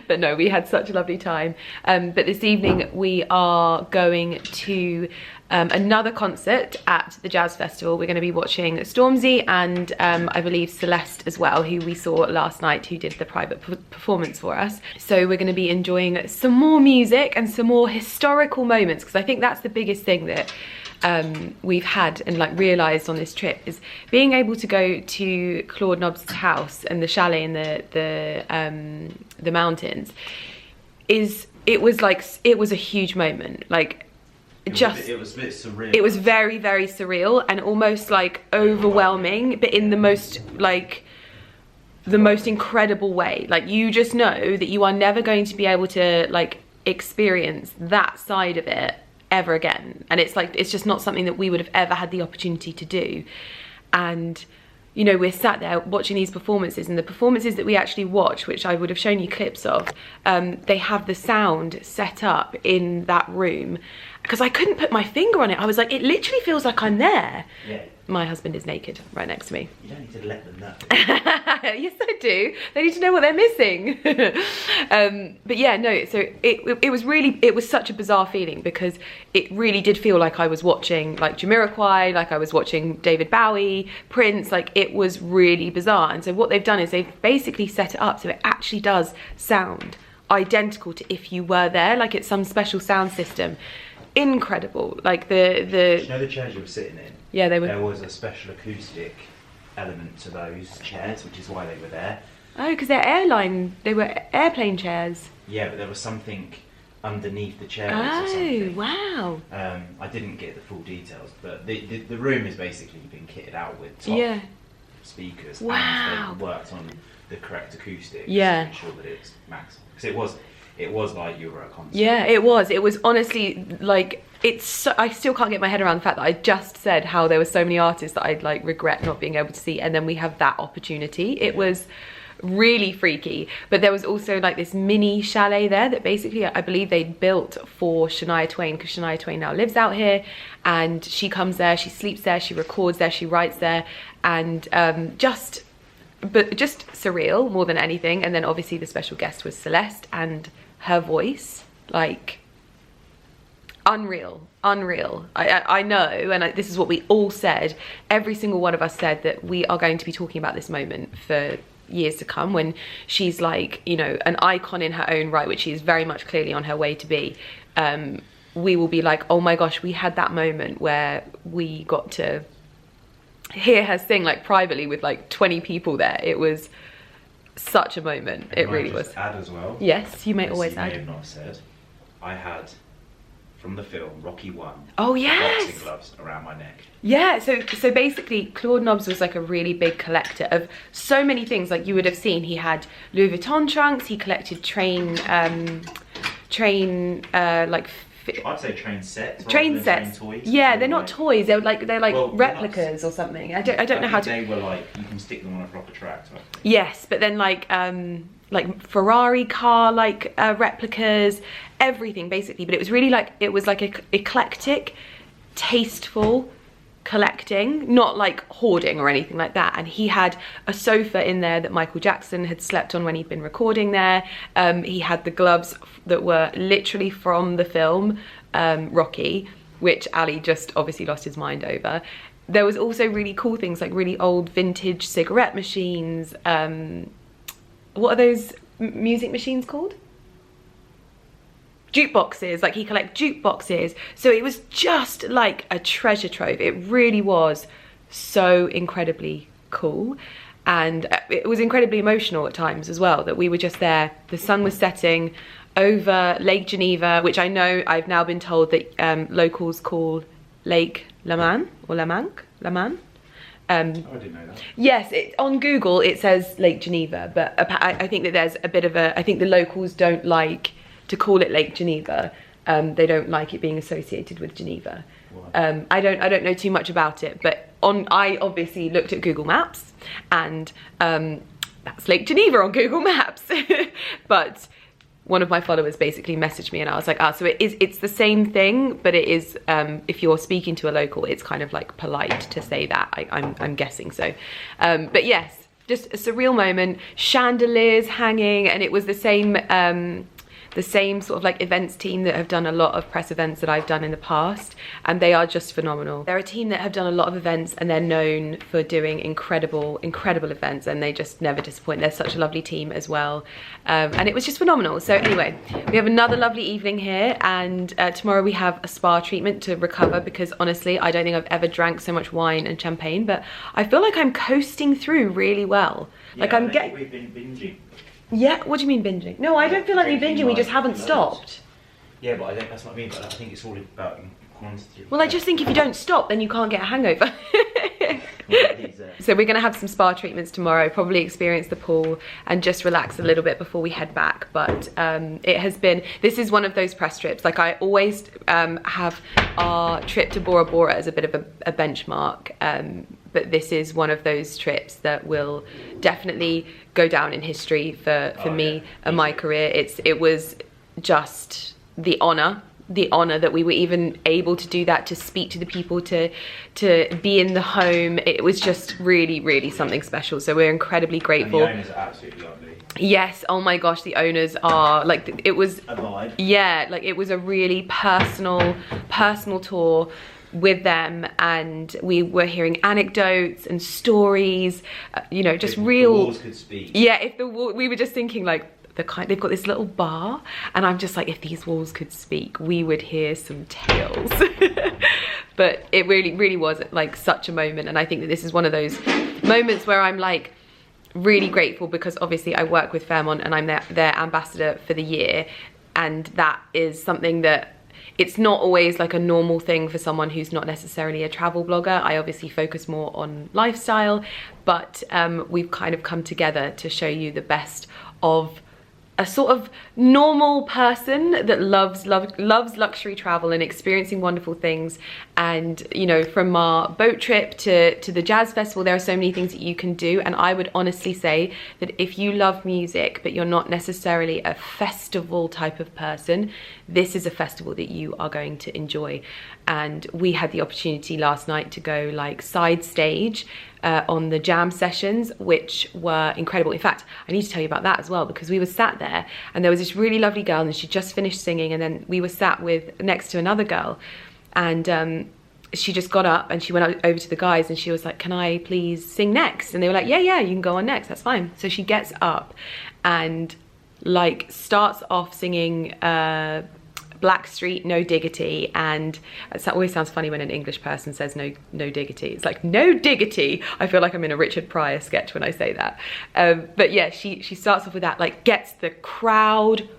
But no, we had such a lovely time. But this evening we are going to another concert at the Jazz Festival. We're going to be watching Stormzy and I believe Celeste as well, who we saw last night, who did the private performance for us. So we're going to be enjoying some more music and some more historical moments, because I think that's the biggest thing that we've had and like realised on this trip, is being able to go to Claude Nobs' house and the chalet in the mountains. It was a huge moment. Like it was a bit surreal. It was very, very surreal and almost like overwhelming, but in the most incredible way. Like you just know that you are never going to be able to like experience that side of it ever again, and it's like it's just not something that we would have ever had the opportunity to do. And you know, we're sat there watching these performances, and the performances that we actually watch, which I would have shown you clips of, they have the sound set up in that room, because I couldn't put my finger on it. I was like, it literally feels like I'm there. Yeah. My husband is naked right next to me. You don't need to let them know. Yes, I do. They need to know what they're missing. But yeah, no, so it was such a bizarre feeling, because it really did feel like I was watching like Jamiroquai, like I was watching David Bowie, Prince, like it was really bizarre. And so what they've done is they've basically set it up so it actually does sound identical to if you were there, like it's some special sound system. Incredible. Like the You know the chairs you were sitting in? Yeah, they were. There was a special acoustic element to those chairs, which is why they were there. Oh, because they were airplane chairs. Yeah, but there was something underneath the chairs or Oh, something. wow. I didn't get the full details, but the room has basically been kitted out with top speakers. Wow. And they've worked on the correct acoustics to Yeah. ensure that it's maximum. Because it was like you were at a concert. Yeah, it was honestly like, I still can't get my head around the fact that I just said how there were so many artists that I'd like regret not being able to see, and then we have that opportunity. It was really freaky. But there was also like this mini chalet there that basically I believe they built for Shania Twain, because Shania Twain now lives out here, and she comes there, she sleeps there, she records there, she writes there, and just surreal more than anything. And then obviously the special guest was Celeste, and her voice, like unreal. I know, and this is what we all said, every single one of us said, that we are going to be talking about this moment for years to come, when she's like, you know, an icon in her own right, which she is very much clearly on her way to be. We will be like, oh my gosh, we had that moment where we got to hear her sing like privately with like 20 people there. It was such a moment. It really was. Add as well. Yes, you may always you add. may have not said, I had from the film Rocky 1. Oh yes. Boxing gloves around my neck. Yeah, so basically Claude Nobs was like a really big collector of so many things. Like you would have seen, he had Louis Vuitton trunks, he collected train I'd say train sets. Train sets. Train toys. Yeah, they're not toys. They're like Well, replicas or something. I don't know how to. They were like, you can stick them on a proper track. Yes, but then like Ferrari car replicas, everything basically. But it was really like, it was like a eclectic, tasteful collecting, not like hoarding or anything like that. And he had a sofa in there that Michael Jackson had slept on when he'd been recording there. He had the gloves that were literally from the film Rocky, which Ali just obviously lost his mind over. There was also really cool things like really old vintage cigarette machines. What are those music machines called? Jukeboxes. Like he collects jukeboxes. So it was just like a treasure trove. It really was so incredibly cool. And it was incredibly emotional at times as well, that we were just there. The sun was setting over Lake Geneva, which I know I've now been told that locals call Lake Leman or Leman. I didn't know that. Yes, on Google it says Lake Geneva, but I think that there's a bit of I think the locals don't like to call it Lake Geneva. They don't like it being associated with Geneva. I don't know too much about it, but I obviously looked at Google Maps, and that's Lake Geneva on Google Maps. But one of my followers basically messaged me, and I was like, so it's the same thing, but it is, if you're speaking to a local, it's kind of like polite to say that, I'm guessing so. But yes, just a surreal moment, chandeliers hanging, and it was the same sort of like events team that have done a lot of press events that I've done in the past, and they are just phenomenal. They're a team that have done a lot of events, and they're known for doing incredible events, and they just never disappoint. They're such a lovely team as well, and it was just phenomenal. So anyway, we have another lovely evening here, and tomorrow we have a spa treatment to recover, because honestly I don't think I've ever drank so much wine and champagne, but I feel like I'm coasting through really well. Yeah, like I'm getting. We've been binging. Yeah, what do you mean binging? No, I don't feel like we're binging, we just haven't stopped. Yeah, but I think that's what I mean, but I think it's all about quantity. Well, I just think if you don't stop, then you can't get a hangover. So we're gonna have some spa treatments tomorrow, probably experience the pool and just relax a little bit before we head back. But this is one of those press trips. Like I always have our trip to Bora Bora as a bit of a benchmark. But this is one of those trips that will definitely go down in history for me and my career. It was just the honor that we were even able to do that, to speak to the people, to be in the home. It was just really something special. So we're incredibly grateful. And the owners are absolutely lovely. Yes, oh my gosh, the owners are like, it was a vibe. Yeah, like it was a really personal tour with them, and we were hearing anecdotes and stories, you know, just real. The walls could speak. Yeah, we were just thinking like, they've got this little bar, and I'm just like, if these walls could speak, we would hear some tales. But it really was like such a moment, and I think that this is one of those moments where I'm like really grateful, because obviously I work with Fairmont and I'm their ambassador for the year, and that is something that it's not always like a normal thing for someone who's not necessarily a travel blogger. I obviously focus more on lifestyle, but we've kind of come together to show you the best of a sort of normal person that loves luxury travel and experiencing wonderful things. And you know, from our boat trip to the jazz festival, there are so many things that you can do. And I would honestly say that if you love music but you're not necessarily a festival type of person, this is a festival that you are going to enjoy. And we had the opportunity last night to go like side stage on the jam sessions, which were incredible. In fact, I need to tell you about that as well, because we were sat there and there was this really lovely girl, and she just finished singing, and then we were sat next to another girl, and she just got up and she went over to the guys and she was like, can I please sing next? And they were like, yeah, you can go on next, that's fine. So she gets up and like starts off singing Blackstreet, No Diggity, and it always sounds funny when an English person says no diggity. It's like, no diggity. I feel like I'm in a Richard Pryor sketch when I say that. But yeah, she starts off with that, like gets the crowd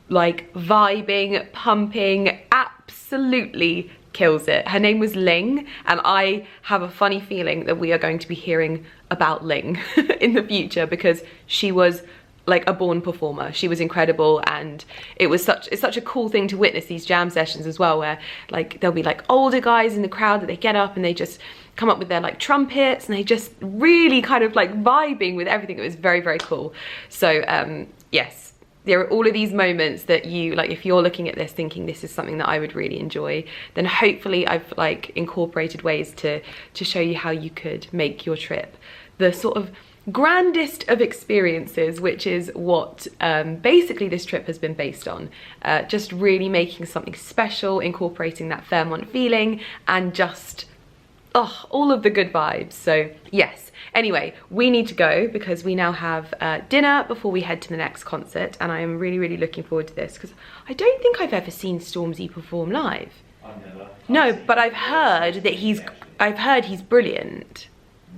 like vibing, pumping, absolutely kills it. Her name was Ling, and I have a funny feeling that we are going to be hearing about Ling in the future, because she was like a born performer. She was incredible, and it's such a cool thing to witness these jam sessions as well, where like there'll be like older guys in the crowd that they get up and they just come up with their like trumpets, and they just really kind of like vibing with everything. It was very cool. So yes, there are all of these moments that you like, if you're looking at this thinking this is something that I would really enjoy, then hopefully I've like incorporated ways to show you how you could make your trip the sort of grandest of experiences, which is what basically this trip has been based on. Just really making something special, incorporating that Fairmont feeling, and just all of the good vibes. So yes, anyway, we need to go because we now have dinner before we head to the next concert, and I am really looking forward to this, because I don't think I've ever seen Stormzy perform live. No, but I've heard that he's brilliant.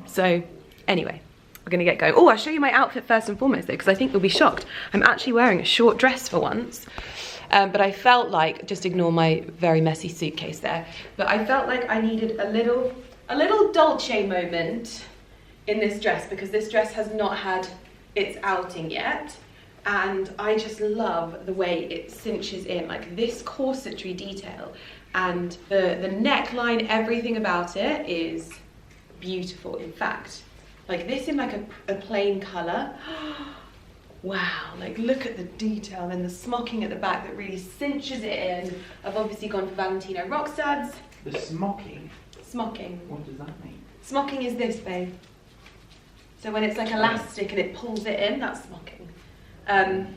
So anyway, we're gonna get going. Oh, I'll show you my outfit first and foremost though, because I think you'll be shocked. I'm actually wearing a short dress for once. But I felt like, just ignore my very messy suitcase there, but I felt like I needed a little dolce moment in this dress, because this dress has not had its outing yet. And I just love the way it cinches in, like this corsetry detail, and the neckline, everything about it is beautiful. In fact, like this in like a plain colour. Wow, like look at the detail, and the smocking at the back that really cinches it in. I've obviously gone for Valentino rock studs. The smocking? Smocking. What does that mean? Smocking is this, babe. So when it's like elastic and it pulls it in, that's smocking. Learn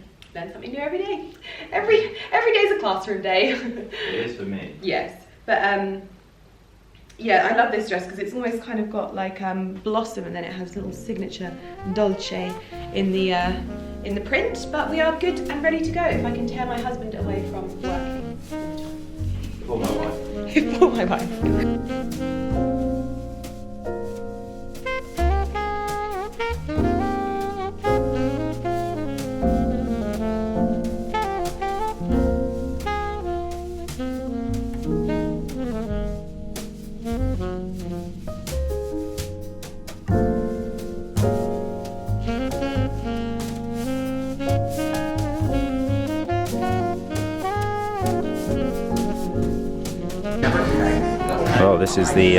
something new every day. Every day's a classroom day. It is for me. Yes, but yeah, I love this dress because it's almost kind of got like blossom, and then it has a little signature dolce in the print. But we are good and ready to go. If I can tear my husband away from working. For my wife. For my wife. Well, this is the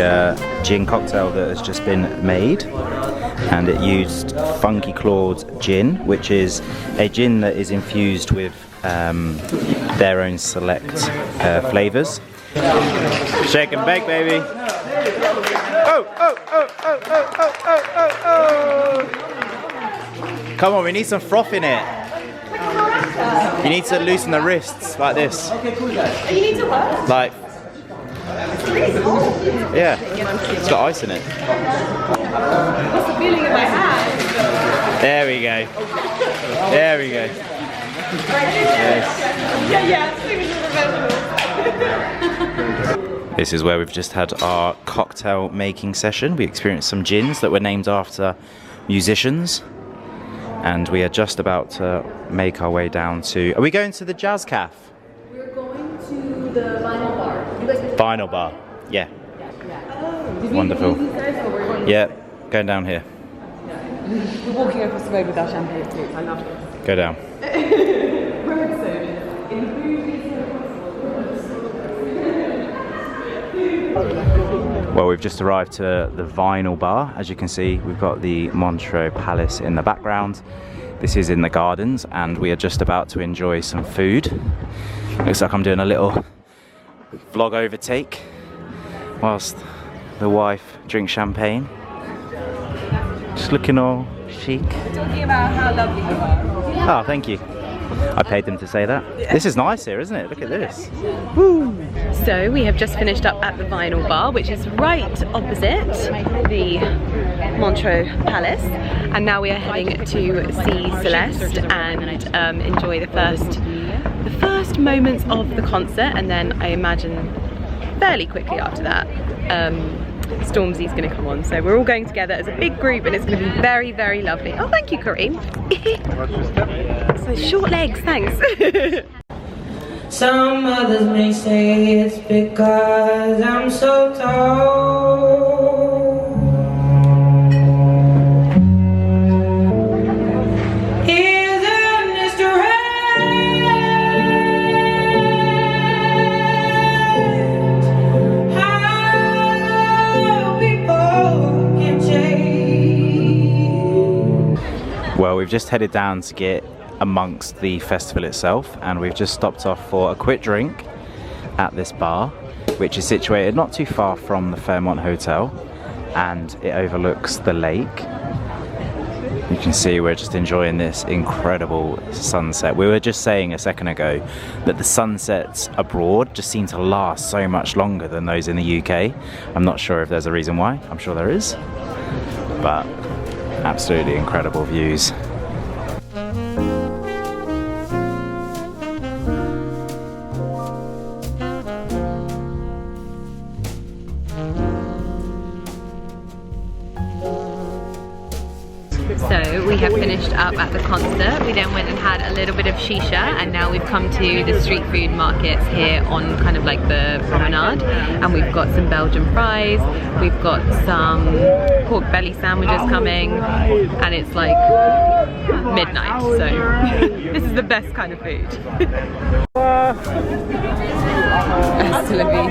gin cocktail that has just been made, and it used Funky Claude gin, which is a gin that is infused with their own select flavours. Shake and bake, baby! Oh, oh, oh, oh, oh, oh, oh, oh, oh! Come on, we need some froth in it. You need to loosen the wrists like this. You need to what? Like, yeah, it's got ice in it. What's the feeling in my hand? There we go. There we go. Yes. Yeah. This is where we've just had our cocktail making session. We experienced some gins that were named after musicians, and we are just about to make our way down to... Are we going to the Jazz Cafe? We're going to the vinyl bar. Vinyl bar, yeah. Oh. Wonderful. Yeah, going down here. We're walking across the road with our champagne too. I love it. Go down. We're excited. Well, we've just arrived to the vinyl bar. As you can see, we've got the Montreux Palace in the background. This is in the gardens, and we are just about to enjoy some food. Looks like I'm doing a little vlog overtake whilst the wife drinks champagne. Just looking all chic. We're talking about how lovely you are. Oh, thank you. I paid them to say that. This is nice here, isn't it? Look at this. So we have just finished up at the vinyl bar, which is right opposite the Montreux Palace, and now we are heading to see Celeste and enjoy the first moments of the concert, and then I imagine fairly quickly after that Stormzy's going to come on. So we're all going together as a big group, and it's going to be very, very lovely. Oh, thank you, Kareem. So short legs, thanks. Some others may say it's because I'm so tall. Isn't this strange? How people can change. Well, we've just headed down to get amongst the festival itself, and we've just stopped off for a quick drink at this bar, which is situated not too far from the Fairmont Hotel, and it overlooks the lake. You can see we're just enjoying this incredible sunset. We were just saying a second ago that the sunsets abroad just seem to last so much longer than those in the UK. I'm not sure if there's a reason why. I'm sure there is, but absolutely incredible views. So we have finished up at the concert. We then went and had a little bit of shisha, and now we've come to the street food markets here on kind of like the promenade. And we've got some Belgian fries, we've got some pork belly sandwiches coming, and it's like midnight, so this is the best kind of food. Hasta la vie.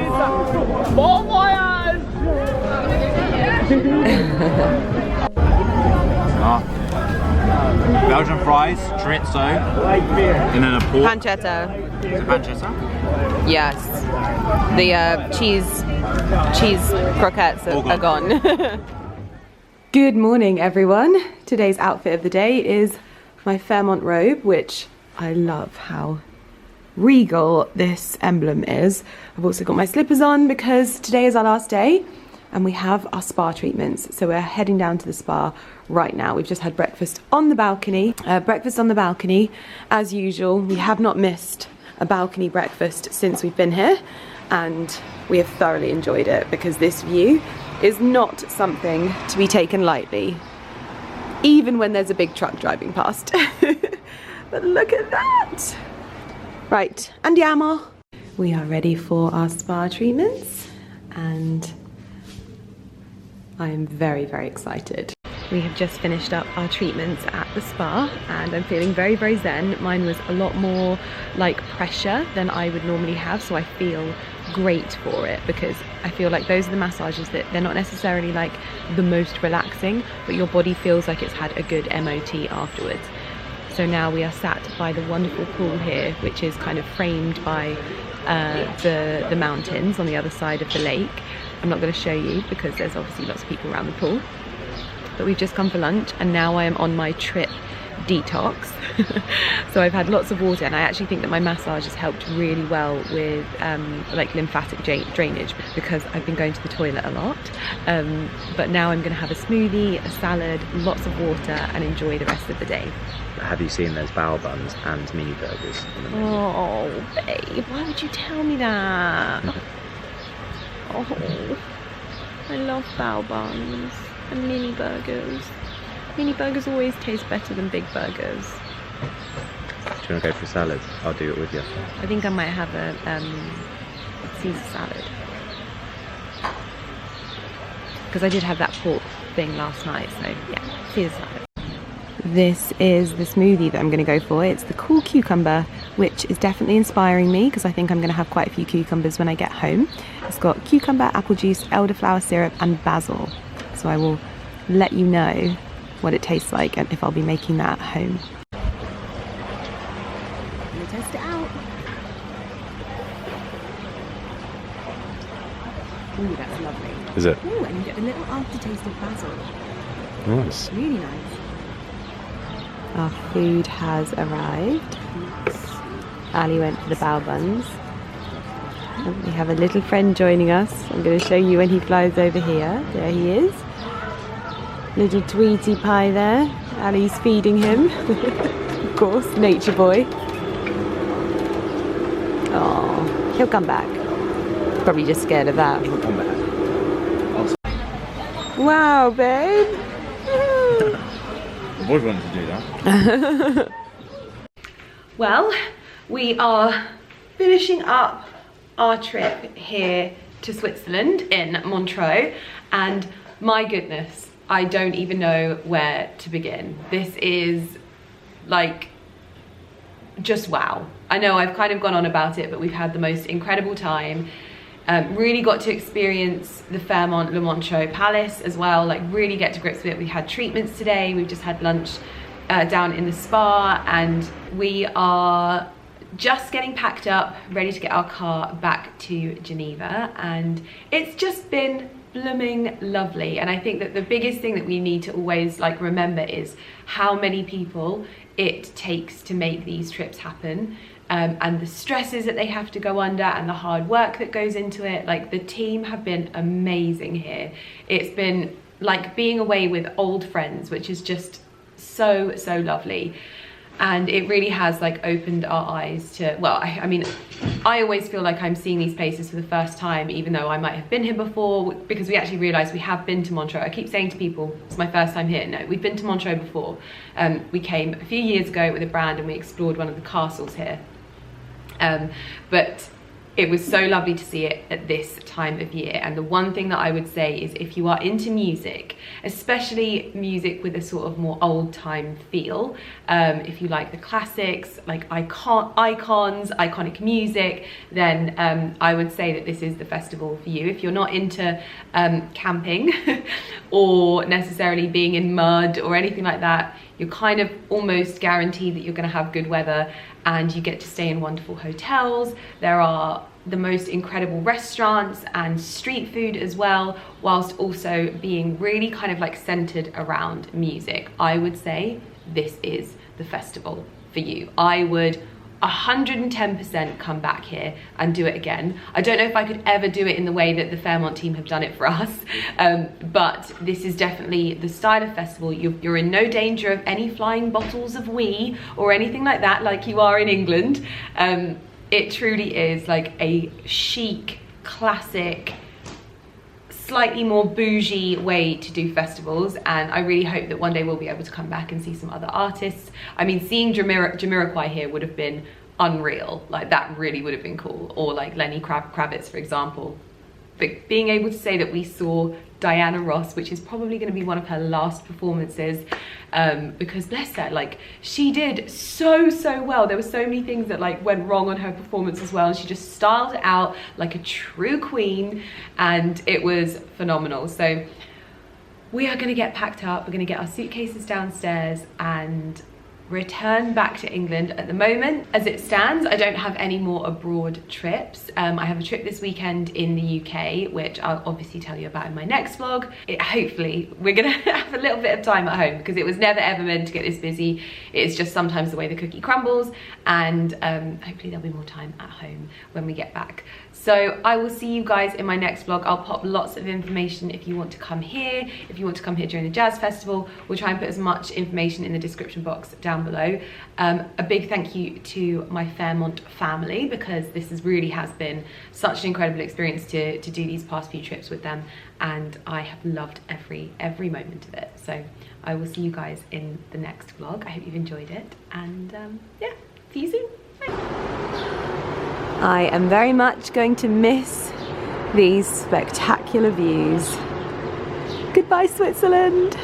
Bon voyage! Belgian fries, chorizo, and then a pork. Pancetta. Is it pancetta? Yes. The cheese croquettes are gone. Good morning, everyone. Today's outfit of the day is my Fairmont robe, which I love how regal this emblem is. I've also got my slippers on because today is our last day and we have our spa treatments. So we're heading down to the spa right now. We've just had breakfast on the balcony. As usual. We have not missed a balcony breakfast since we've been here, and we have thoroughly enjoyed it because this view is not something to be taken lightly, even when there's a big truck driving past. But look at that! Right, andiamo! We are ready for our spa treatments, and I am very, very excited. We have just finished up our treatments at the spa and I'm feeling very, very zen. Mine was a lot more like pressure than I would normally have, so I feel great for it because I feel like those are the massages that they're not necessarily like the most relaxing, but your body feels like it's had a good MOT afterwards. So now we are sat by the wonderful pool here, which is kind of framed by the mountains on the other side of the lake. I'm not going to show you because there's obviously lots of people around the pool. But we've just come for lunch and now I am on my trip detox. So I've had lots of water, and I actually think that my massage has helped really well with like lymphatic drainage because I've been going to the toilet a lot. But now I'm going to have a smoothie, a salad, lots of water and enjoy the rest of the day. Have you seen those bao buns and mini burgers? Oh, babe, why would you tell me that? Oh, I love bao buns and mini burgers. Mini burgers always taste better than big burgers. Do you want to go for a salad? I'll do it with you. I think I might have a Caesar salad. Because I did have that pork thing last night, so yeah, Caesar salad. This is the smoothie that I'm going to go for. It's the cool cucumber, which is definitely inspiring me because I think I'm going to have quite a few cucumbers when I get home. It's got cucumber, apple juice, elderflower syrup and basil. So I will let you know what it tastes like and if I'll be making that at home. Let me test it out. Ooh, that's lovely. Is it? Ooh, and you get a little aftertaste of basil. Nice. Really nice. Our food has arrived. Ali went for the bao buns. And we have a little friend joining us. I'm going to show you when he flies over here. There he is. Little Tweety pie there. Ali's feeding him. Of course, nature boy. Oh, he'll come back. Probably just scared of that. He'll come back. Wow, babe. I've always wanted to do that. Well, we are finishing up our trip here to Switzerland in Montreux, and my goodness, I don't even know where to begin. This is like just wow. I know I've kind of gone on about it, but we've had the most incredible time. Really got to experience the Fairmont Le Montreux Palace as well, like really get to grips with it. We had treatments today, we've just had lunch down in the spa, and we are just getting packed up, ready to get our car back to Geneva, and it's just been blooming lovely. And I think that the biggest thing that we need to always like remember is how many people it takes to make these trips happen. And the stresses that they have to go under and the hard work that goes into it. Like, the team have been amazing here. It's been like being away with old friends, which is just so, so lovely. And it really has like opened our eyes to, well, I mean, I always feel like I'm seeing these places for the first time, even though I might have been here before, because we actually realised we have been to Montreux. I keep saying to people, it's my first time here. No, we've been to Montreux before. We came a few years ago with a brand and we explored one of the castles here. But it was so lovely to see it at this time of year. And the one thing that I would say is if you are into music, especially music with a sort of more old time feel, if you like the classics, like iconic music, then I would say that this is the festival for you. If you're not into camping or necessarily being in mud or anything like that, you're kind of almost guaranteed that you're going to have good weather, and you get to stay in wonderful hotels. There are the most incredible restaurants and street food as well, whilst also being really kind of like centered around music. I would say this is the festival for you. I would 110% come back here and do it again. I don't know if I could ever do it in the way that the Fairmont team have done it for us, but this is definitely the style of festival. You're in no danger of any flying bottles of wee or anything like that, like you are in England. It truly is like a chic, classic, slightly more bougie way to do festivals, and I really hope that one day we'll be able to come back and see some other artists. I mean, seeing Jamiroquai here would have been unreal. Like, that really would have been cool. Or like Lenny Kravitz, for example. But being able to say that we saw Diana Ross, which is probably going to be one of her last performances, because bless her, like, she did so well. There were so many things that like went wrong on her performance as well, and she just styled it out like a true queen, and it was phenomenal. So we are going to get packed up, we're going to get our suitcases downstairs and return back to England. At the moment, as it stands, I don't have any more abroad trips. I have a trip this weekend in the UK, which I'll obviously tell you about in my next vlog. Hopefully we're gonna have a little bit of time at home, because it was never ever meant to get this busy. It's just sometimes the way the cookie crumbles, and hopefully there'll be more time at home when we get back. So I will see you guys in my next vlog. I'll pop lots of information if you want to come here, if you want to come here during the Jazz Festival. We'll try and put as much information in the description box down below. A big thank you to my Fairmont family, because this really has been such an incredible experience to do these past few trips with them, and I have loved every moment of it. So I will see you guys in the next vlog. I hope you've enjoyed it, and yeah, see you soon. Bye. I am very much going to miss these spectacular views. Goodbye, Switzerland.